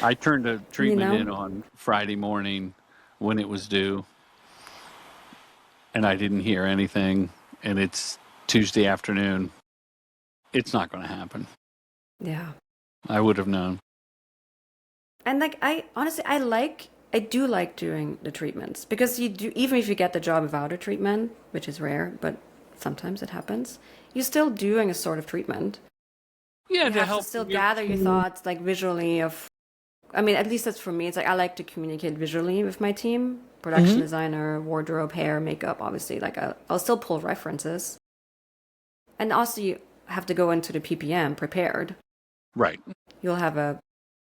I turned a You treatment in know? on Friday morning when it was due, and I didn't hear anything, and it's Tuesday afternoon. It's not going to happen. Yeah. I would have known. And like I honestly I do like doing the treatments because you do, even if you get the job without a treatment, which is rare, but sometimes it happens, you're still doing a sort of treatment. Yeah, You to have to help still your gather your team. thoughts like visually of, I mean, at least that's for me. It's like I like to communicate visually with my team, production Hmm. designer, wardrobe, hair, makeup, obviously. Like I'll still pull references. And also you have to go into the PPM prepared. Right. You'll have a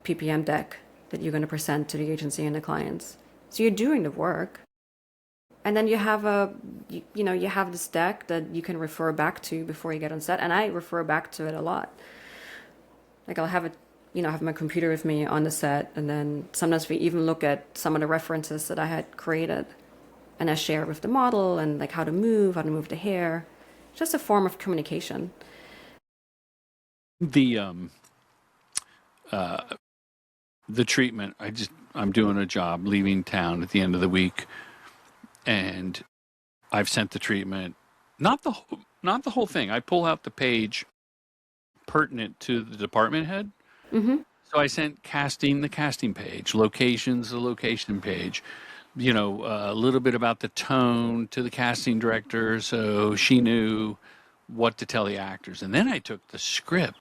PPM deck that you're going to present to the agency and the clients. So you're doing the work. And then you have you have this deck that you can refer back to before you get on set. And I refer back to it a lot. Like I'll have it, have my computer with me on the set. And then sometimes we even look at some of the references that I had created. And I share with the model and like how to move the hair. Just a form of communication. The the treatment. I'm doing a job, leaving town at the end of the week, and I've sent the treatment, not the whole thing. I pull out the page pertinent to the department head. Mm-hmm. So I sent the casting page, locations, the location page, a little bit about the tone to the casting director so she knew what to tell the actors. And then I took the script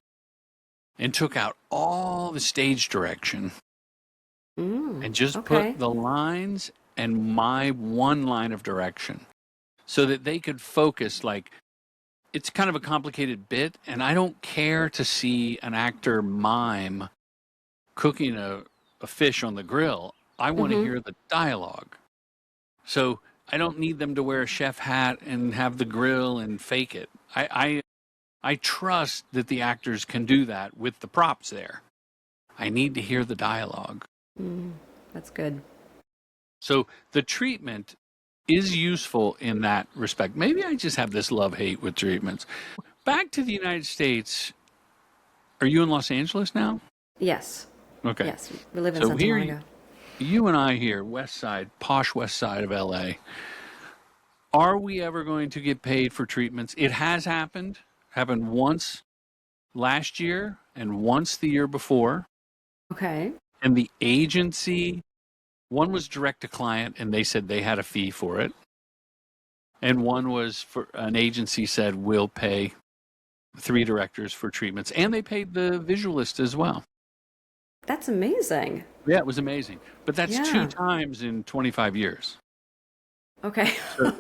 and took out all the stage direction and just Okay. put the lines and my one line of direction so that they could focus. Like, it's kind of a complicated bit, and I don't care to see an actor mime cooking a fish on the grill. I want to Mm-hmm. hear the dialogue. So I don't need them to wear a chef hat and have the grill and fake it. I trust that the actors can do that with the props there. I need to hear the dialogue. That's good. So the treatment is useful in that respect. Maybe I just have this love hate with treatments. Back to the United States. Are you in Los Angeles now? Yes. Okay. Yes. We live in So Santa here, Monica. you and I here, West Side, posh West Side of LA. Are we ever going to get paid for treatments? It has happened once last year and once the year before. Okay. And the agency, one was direct to client and they said they had a fee for it. And one was for an agency said, we'll pay 3 directors for treatments. And they paid the visualist as well. That's amazing. Yeah, it was amazing. But that's 2 Yeah. times in 25 years. Okay. So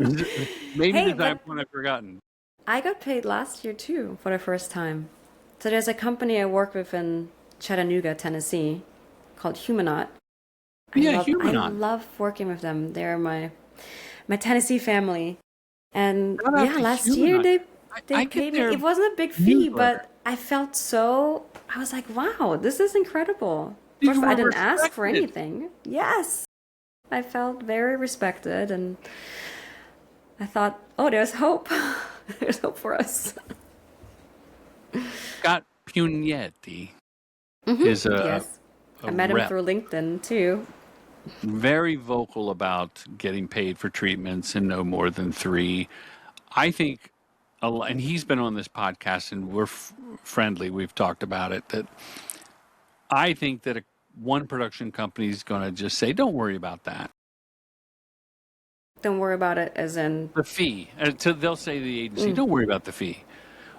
maybe Hey, the time but when I've forgotten. I got paid last year too for the first time. So there's a company I work with in Chattanooga, Tennessee, called Humanaut. Yeah, I Humanon. love working with them. They're my Tennessee family. And Shout out yeah, to last year Humanon. they I get paid me. their It wasn't a big fee, newsletter. but I was like, wow, this is incredible. First You of all, I were didn't ask for respected. anything. Yes. I felt very respected and I thought, oh, there's hope. There's hope for us. Scott Pugnetti is Yes. I a met him rep, through LinkedIn too. very vocal about getting paid for treatments and no more than 3. I think, and he's been on this podcast and we're friendly. We've talked about it. That I think that one production company is going to just say, don't worry about that. Don't worry about it as in, The fee. They'll say to the agency, don't worry about the fee.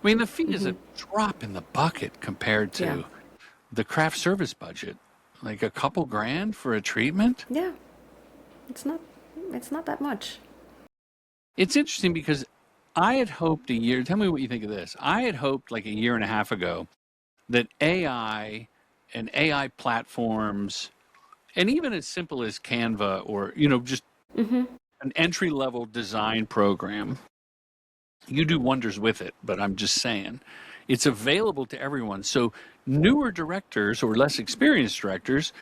I mean, the fee is a drop in the bucket compared yeah. to the craft service budget. Like a couple grand for a treatment. Yeah. It's not that much. It's interesting because I had hoped a year, tell me what you think of this. I had hoped like a year and a half ago that AI and AI platforms, and even as simple as Canva or, just an entry level design program, you do wonders with it. But I'm just saying, it's available to everyone. So newer directors or less experienced directors,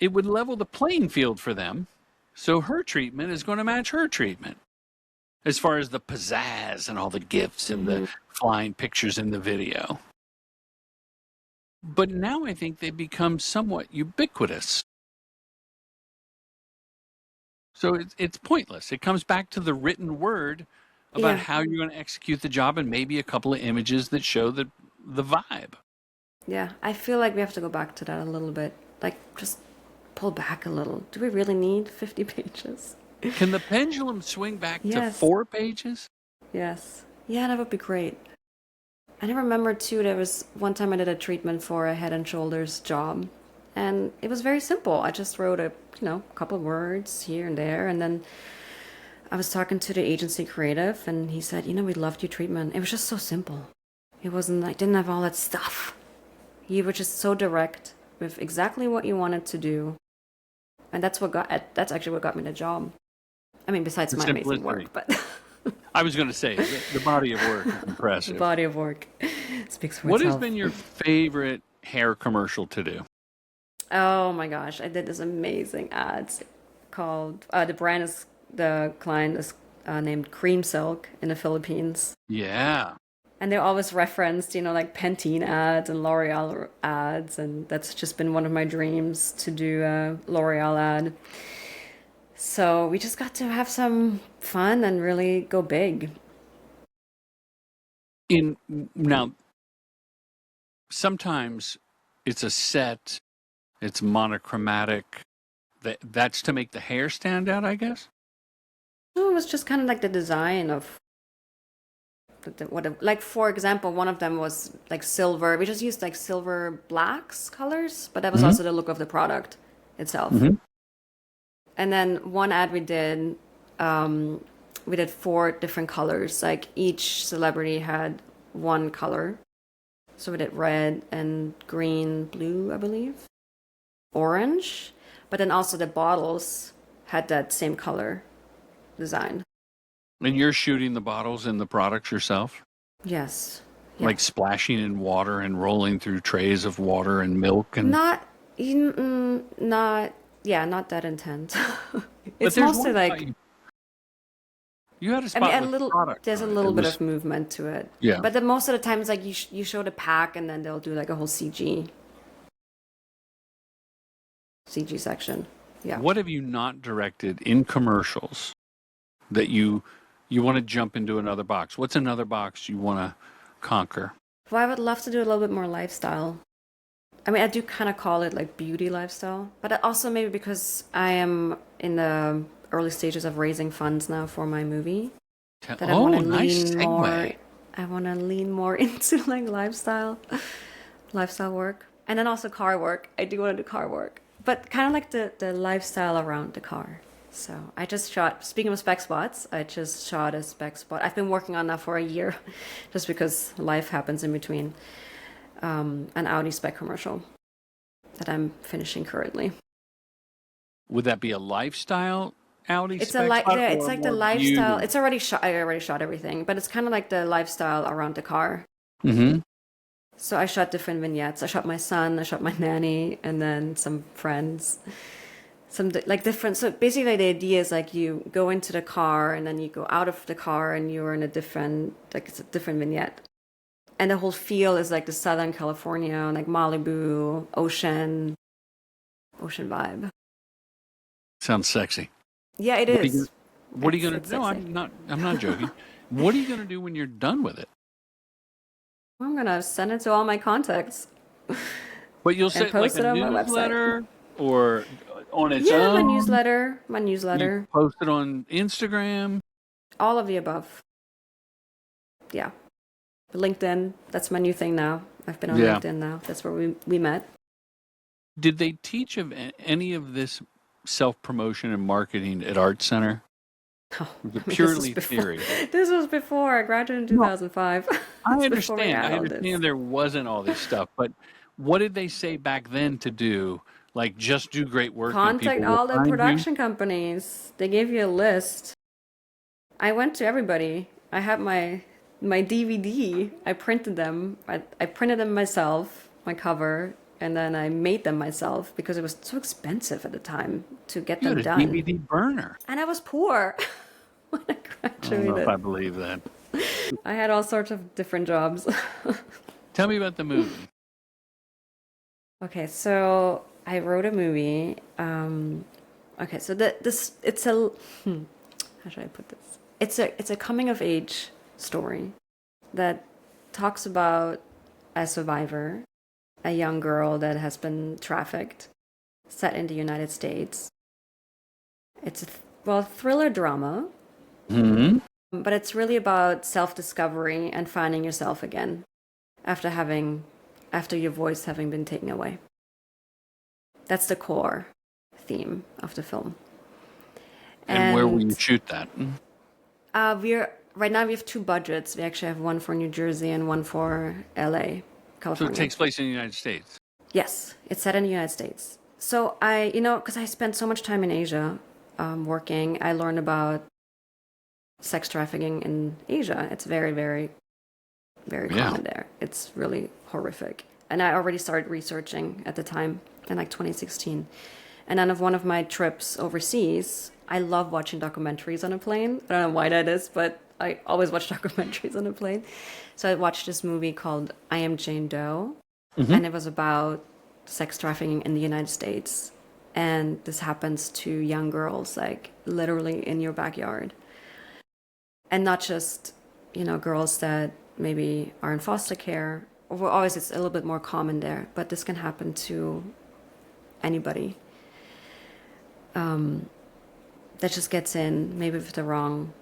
it would level the playing field for them. So her treatment is going to match her treatment as far as the pizzazz and all the gifts and the flying pictures in the video. But now I think they've become somewhat ubiquitous. So it's pointless. It comes back to the written word about Yeah. how you're going to execute the job and maybe a couple of images that show the vibe. Yeah. I feel like we have to go back to that a little bit. Like just pull back a little. Do we really need 50 pages? Can the pendulum swing back to Yes. 4 pages? Yes. Yeah, that would be great. And I remember too, there was one time I did a treatment for a Head and Shoulders job. And it was very simple. I just wrote a couple of words here and there. And then I was talking to the agency creative and he said, we loved your treatment. It was just so simple. It wasn't like, didn't have all that stuff. You were just so direct with exactly what you wanted to do. And that's actually what got me the job. I mean, besides The my amazing simplicity. work, but I was going to say, the body of work is the impressive. body of work speaks for What has itself. been your favorite hair commercial to do? Oh my gosh, I did this amazing ads called, the client is named Cream Silk in the Philippines. Yeah. And they always referenced, like Pantene ads and L'Oreal ads, and that's just been one of my dreams to do a L'Oreal ad. So we just got to have some fun and really go big. In now, sometimes it's a set, it's monochromatic. That's to make the hair stand out, I guess. So it was just kind of like the design of like for example, one of them was like silver. We just used like silver blacks colors, but that was Hmm. also the look of the product itself. Hmm. And then one ad we did four different colors. Like each celebrity had one color. So we did red and green, blue, I believe, orange. But then also the bottles had that same color design. And you're shooting the bottles and the products yourself, Yes. Yeah. like splashing in water and rolling through trays of water and milk and. Not, not, yeah, not that intense. But It's there's mostly one spot like, you had a I mean, spot with products there's a on it. It little bit was of movement to it. yeah. But then most of the times, like you show the pack and then they'll do like a whole CG section. Yeah. What have you not directed in commercials that you want to jump into another box? What's another box you want to conquer? Well, I would love to do a little bit more lifestyle. I mean, I do kind of call it like beauty lifestyle, but also maybe because I am in the early stages of raising funds now for my movie, that I want Oh, to nice lean more. segue. I want to lean more into like lifestyle work, and then also car work. I do want to do car work, but kind of like the lifestyle around the car. So I just shot. Speaking of spec spots, I just shot a spec spot. I've been working on that for a year, just because life happens in between. An Audi spec commercial that I'm finishing currently. Would that be a lifestyle Audi It's a spec like spot it's or like the more lifestyle. beauty? It's already shot. I already shot everything, but it's kind of like the lifestyle around the car. Mm-hmm. So I shot different vignettes. I shot my son, I shot my nanny, and then some friends. Like different. So basically, the idea is like you go into the car and then you go out of the car and you're in a different, like it's a different vignette. And the whole feel is like the Southern California, like Malibu, ocean vibe. Sounds sexy. Yeah, it What are you is. what are you gonna It's no, sexy. I'm not joking. What are you gonna do when you're done with it? I'm gonna send it to all my contacts But you'll and say like post a it on my website. newsletter or on its Yeah, own? my You newsletter, post it on Instagram? all of the above. Yeah, LinkedIn. That's my new thing now. I've been on Yeah. LinkedIn now. That's where we met. Did they teach of any of this self-promotion and marketing at Art Center? Oh, Was it I mean, this was purely before. theory? This was before I graduated in No, 2005. I It's before we understand. had I all this. understand there wasn't all this stuff, but what did they say back then to do? Like just do great work and Contact people will all the find you? production companies. They gave you a list. I went to everybody. I had my DVD. I printed them. I printed them myself, my cover, and then I made them myself because it was so expensive at the time to get You had them a done. DVD burner. And I was poor when I I don't know if I graduated. believe that. I had all sorts of different jobs. Tell me about the movie. Okay, so I wrote a movie. Okay, so this it's a how should I put this? It's a coming of age story that talks about a survivor, a young girl that has been trafficked, set in the United States. It's a thriller drama, Hmm. but it's really about self-discovery and finding yourself again after your voice having been taken away. That's the core theme of the film. And where will you And shoot that? we're right now we have two budgets. We actually have one for New Jersey and one for LA, So it California. takes place in the United States. Yes, it's set in the United States. So because I spent so much time in Asia working, I learned about sex trafficking in Asia. It's very, very, very Yeah. common there. It's really horrific. And I already started researching at the time in like 2016. And then of one of my trips overseas, I love watching documentaries on a plane. I don't know why that is, but I always watch documentaries on a plane. So I watched this movie called I Am Jane Doe, and it was about sex trafficking in the United States. And this happens to young girls, like literally in your backyard. And not just, girls that maybe are in foster care. Well, always it's a little bit more common there, but this can happen to anybody that just gets in maybe with the wrong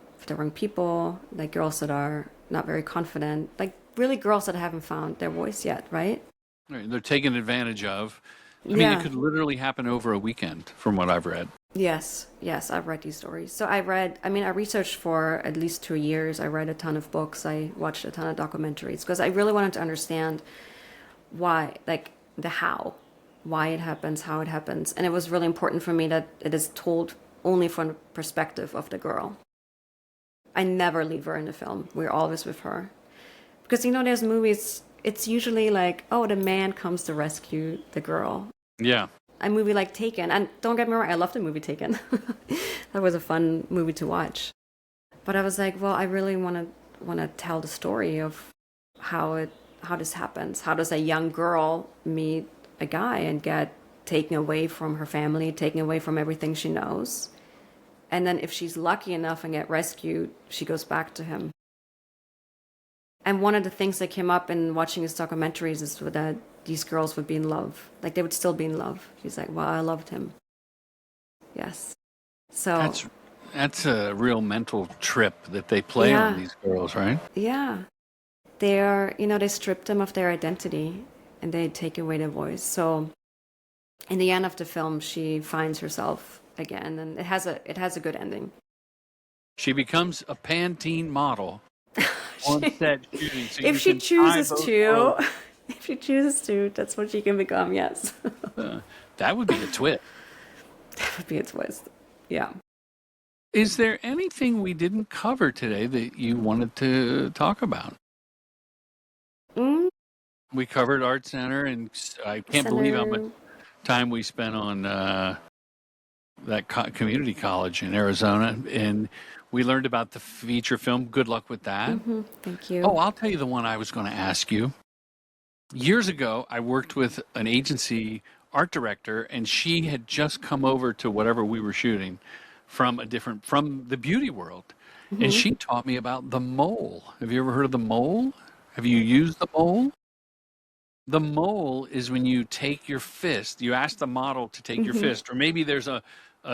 people, like girls that are not very confident, like really girls that haven't found their voice yet, right? Right, they're taken advantage of. I mean, it Yeah. could literally happen over a weekend, from what I've read. Yes, I've read these stories. So I researched for at least 2 years. I read a ton of books. I watched a ton of documentaries because I really wanted to understand why, like why it happens, how it happens. And it was really important for me that it is told only from the perspective of the girl. I never leave her in the film. We're always with her. Because, there's movies, it's usually like, oh, the man comes to rescue the girl. Yeah. A movie like Taken, and don't get me wrong, I love the movie Taken. That was a fun movie to watch. But I was like, well, I really want to tell the story of how this happens. How does a young girl meet a guy and get taken away from her family, taken away from everything she knows? And then if she's lucky enough and get rescued, she goes back to him. And one of the things that came up in watching his documentaries is that these girls would be in love. Like they would still be in love. He's like, well, I loved him. Yes. So That's a real mental trip that they play on yeah, these girls, right? yeah. They strip them of their identity and they take away their voice. So in the end of the film, she finds herself again, and it has a good ending. She becomes a Pantene model on set shooting, so If you she can tie chooses both to, worlds. if she chooses to, that's what she can become. Yes, That would be a twist. that would be a twist. Yeah. Is there anything we didn't cover today that you wanted to talk about? Mm, We covered Art Center, and I can't believe how much Center. time we spent on that community college in Arizona, and we learned about the feature film. Good luck with that. Thank Oh, you. I'll tell you the one I was going to ask you. Years ago, I worked with an agency art director, and she had just come over to whatever we were shooting from the beauty world, and she taught me about the mole. Have you ever heard of the mole? Have you used the mole? The mole is when you take your fist, you ask the model to take your fist, or maybe there's a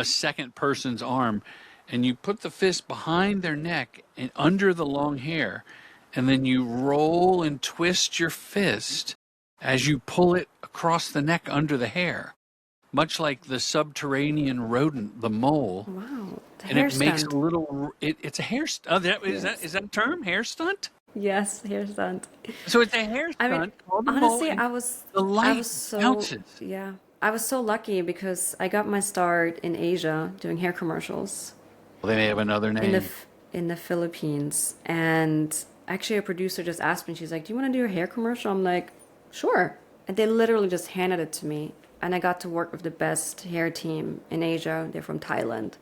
second person's arm, and you put the fist behind their neck and under the long hair, and then you roll and twist your fist as you pull it across the neck under the hair, much like the subterranean rodent, the mole. Wow, the And hair it makes a stunt. little, it's a hair, oh, Yes. is that a term? Hair stunt? Yes, hair stunt. So it's a hair I mean, stunt called the mole, honestly, and I was the I light was so bounces. yeah. I was so lucky because I got my start in Asia doing hair commercials Well, they may have another in the name. in the Philippines, and actually a producer just asked me. She's like, "Do you want to do a hair commercial?" I'm like, "Sure." And they literally just handed it to me, and I got to work with the best hair team in Asia. They're from Thailand,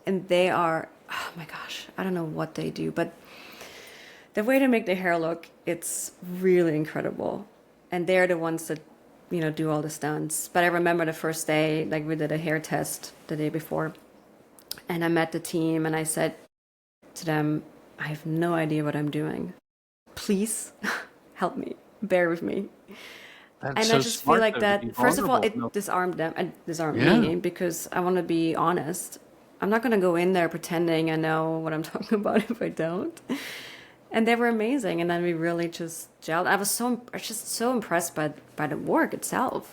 and they are, oh my gosh, I don't know what they do, but the way to make the hair look, it's really incredible. And they're the ones that, do all the stunts. But I remember the first day, like we did a hair test the day before, and I met the team and I said to them, I have no idea what I'm doing. Please help me, bear with me. That's And I so just feel smart, like though, to be that, first of all, vulnerable. No, it disarmed them and disarmed yeah, me because I want to be honest. I'm not going to go in there pretending I know what I'm talking about if I don't. And they were amazing, and then we really just gelled. I was just so impressed by the work itself.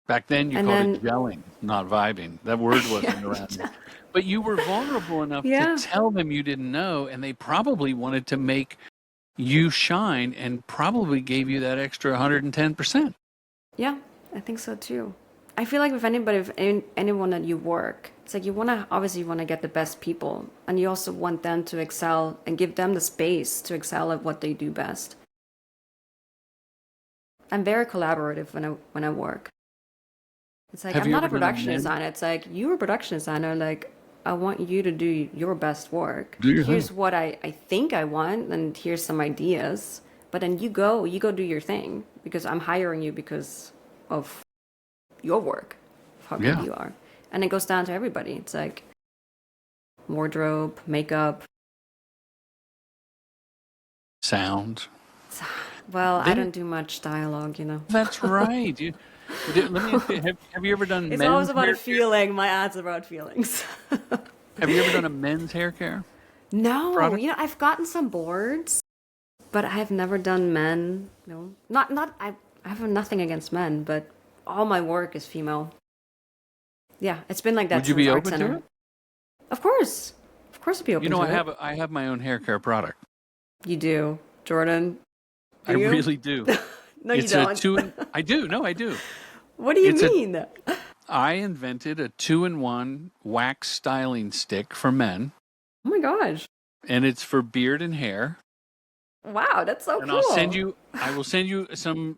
back then you And called it then gelling, not vibing. That word yeah, wasn't around yet. But you were vulnerable enough to yeah, tell them you didn't know, and they probably wanted to make you shine and probably gave you that extra 110%. yeah, I think so too. I feel like with anybody, anyone that you work, it's like you want to get the best people, and you also want them to excel and give them the space to excel at what they do best. I'm very collaborative when I work. It's like Have I'm you not ever a done a production men? designer. It's like you're a production designer. Like I want you to do your best work. Do your Here's thing. what I think I want, and here's some ideas. But then you go do your thing because I'm hiring you because of your work, of how good Yeah. you are. And it goes down to everybody. It's like wardrobe, makeup. Sound. Well, I They don't didn't. do much dialogue, you know. That's right. Let me ask you, have you ever done It's always men's about a hair care? feeling. My ads are about feelings. Have you ever done a men's hair care No, product? you know, I've gotten some boards, but I have never done men. No, not. I have nothing against men, but all my work is female. Yeah, it's been like that Would you since be Art open to Center. it? Of course, I'd be You open know, to it. I have my own hair care product. You do, Jordan. I Do you? really do. No, you It's a don't. two. I do. No, I do. What do you It's a. mean? Oh I invented a 2-in-1 wax styling stick for men, my gosh! and it's for beard and hair. Wow, that's so And I'll send cool. you. I will send you some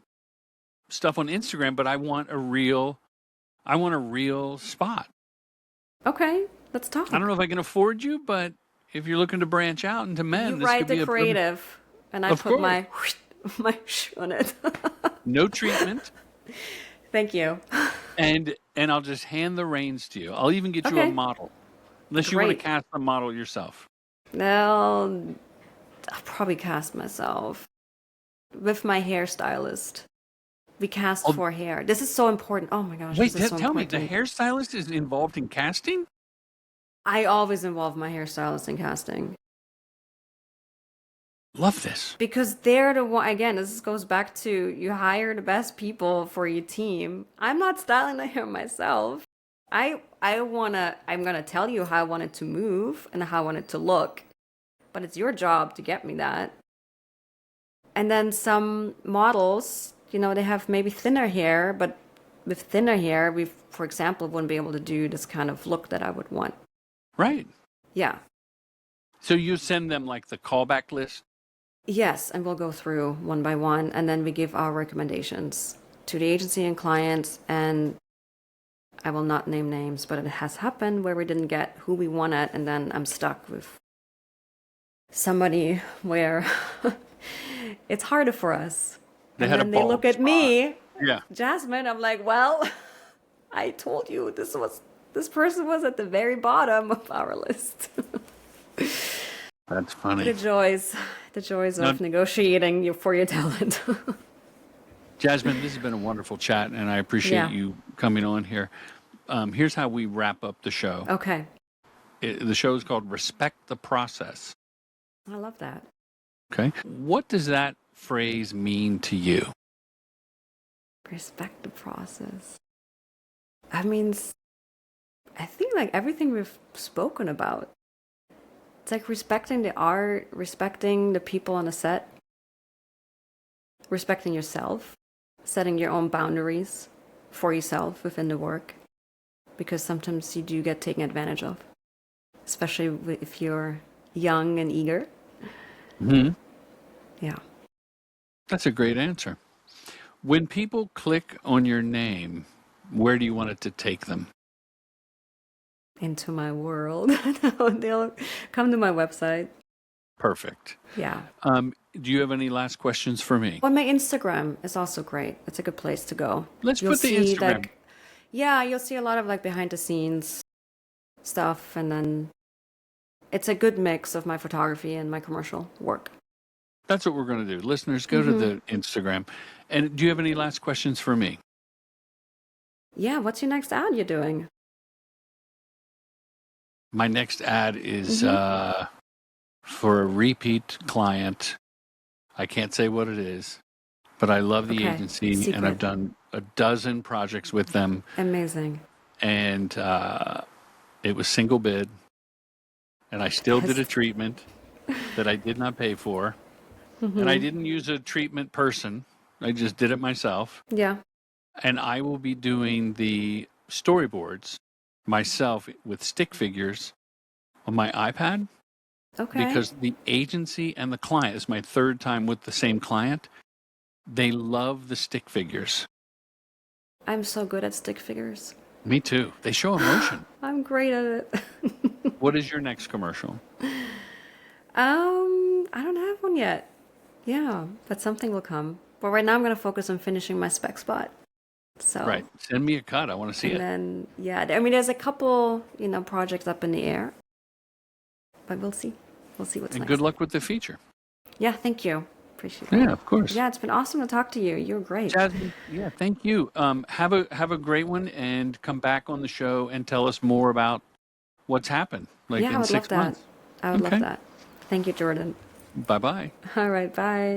stuff on Instagram, but I want a real. I want a real spot. Okay, let's I don't talk. know if I can afford you, but if you're looking to branch out into You men, this write could the be a perfect. creative, and I Of put course. my my on it. No treatment, Thank you. and I'll just hand the reins to you. I'll even get you a Okay, model, unless you want to great. cast the model yourself. Now I'll probably cast myself with my hairstylist. We cast Oh, for hair. This is so important. Oh my gosh, wait, this is so tell me, the important. hairstylist is involved in casting? I always involve my hairstylist in casting Love this. because they're the one. Again, this goes back to you hire the best people for your team. I'm not styling the hair myself. I'm gonna tell you how I want it to move and how I want it to look, but it's your job to get me that. And then some models, you know, they have maybe thinner hair, but with thinner hair, we, for example, wouldn't be able to do this kind of look that I would want. Right. Yeah. So you send them like the callback list? Yes, and we'll go through one by one, and then we give our recommendations to the agency and clients. And I will not name names, but it has happened where we didn't get who we wanted, and then I'm stuck with somebody where it's harder for us. They And had a then they bald look at spot. me, Yeah. Jasmine. I'm like, well, I told you this person was at the very bottom of our list. That's the funny. joys, the joys Now, of negotiating for your talent. Jasmine, this has been a wonderful chat, and I appreciate Yeah. you coming on here. Here's how we wrap up the show. Okay. The show is called Respect the Process. I love that. Okay. What does that phrase mean to you? Respect the process. I mean, I think like everything we've spoken about. It's like respecting the art, respecting the people on the set, respecting yourself, setting your own boundaries for yourself within the work. Because sometimes you do get taken advantage of, especially if you're young and eager. Hmm. Yeah. That's a great answer. When people click on your name, where do you want it to take them? Into my world. They'll come to my website. Perfect. Yeah. Do you have any last questions for me? Well, my Instagram is also great. It's a good place to go. Let's You'll put the see Instagram. like, yeah, you'll see a lot of like behind the scenes stuff, and then it's a good mix of my photography and my commercial work. That's what we're going to do. Listeners, go to the Instagram. And do you have any last questions for me? Yeah, what's your next ad you're doing? My next ad is for a repeat client. I can't say what it is, but I love the Okay, agency, and secret. I've done a dozen projects with them. Amazing. And it was single bid, and I still did a Best. treatment that I did not pay for. And I didn't use a treatment person. I just did it myself. Yeah. And I will be doing the storyboards myself with stick figures on my iPad Okay. because the agency and the client is my third time with the same client. They love the stick figures. I'm so good at stick figures. Me too. They show emotion. I'm great at it. What is your next commercial? I don't have one yet. Yeah, but something will come. But right now I'm gonna focus on finishing my spec spot. So, Right. Send me a cut. I want to see and it. then yeah, I mean, there's a couple, projects up in the air, but we'll see. We'll see what's And good next. luck with the feature. Yeah, thank you. Appreciate Yeah, that. of course. Yeah, it's been awesome to talk to you. You're great. Jasmine, yeah, thank you. Have a great one, and come back on the show and tell us more about what's happened, like Yeah, I in would love 6 that. months. I would love Okay. that. Thank you, Jordan. Bye bye. All right, bye.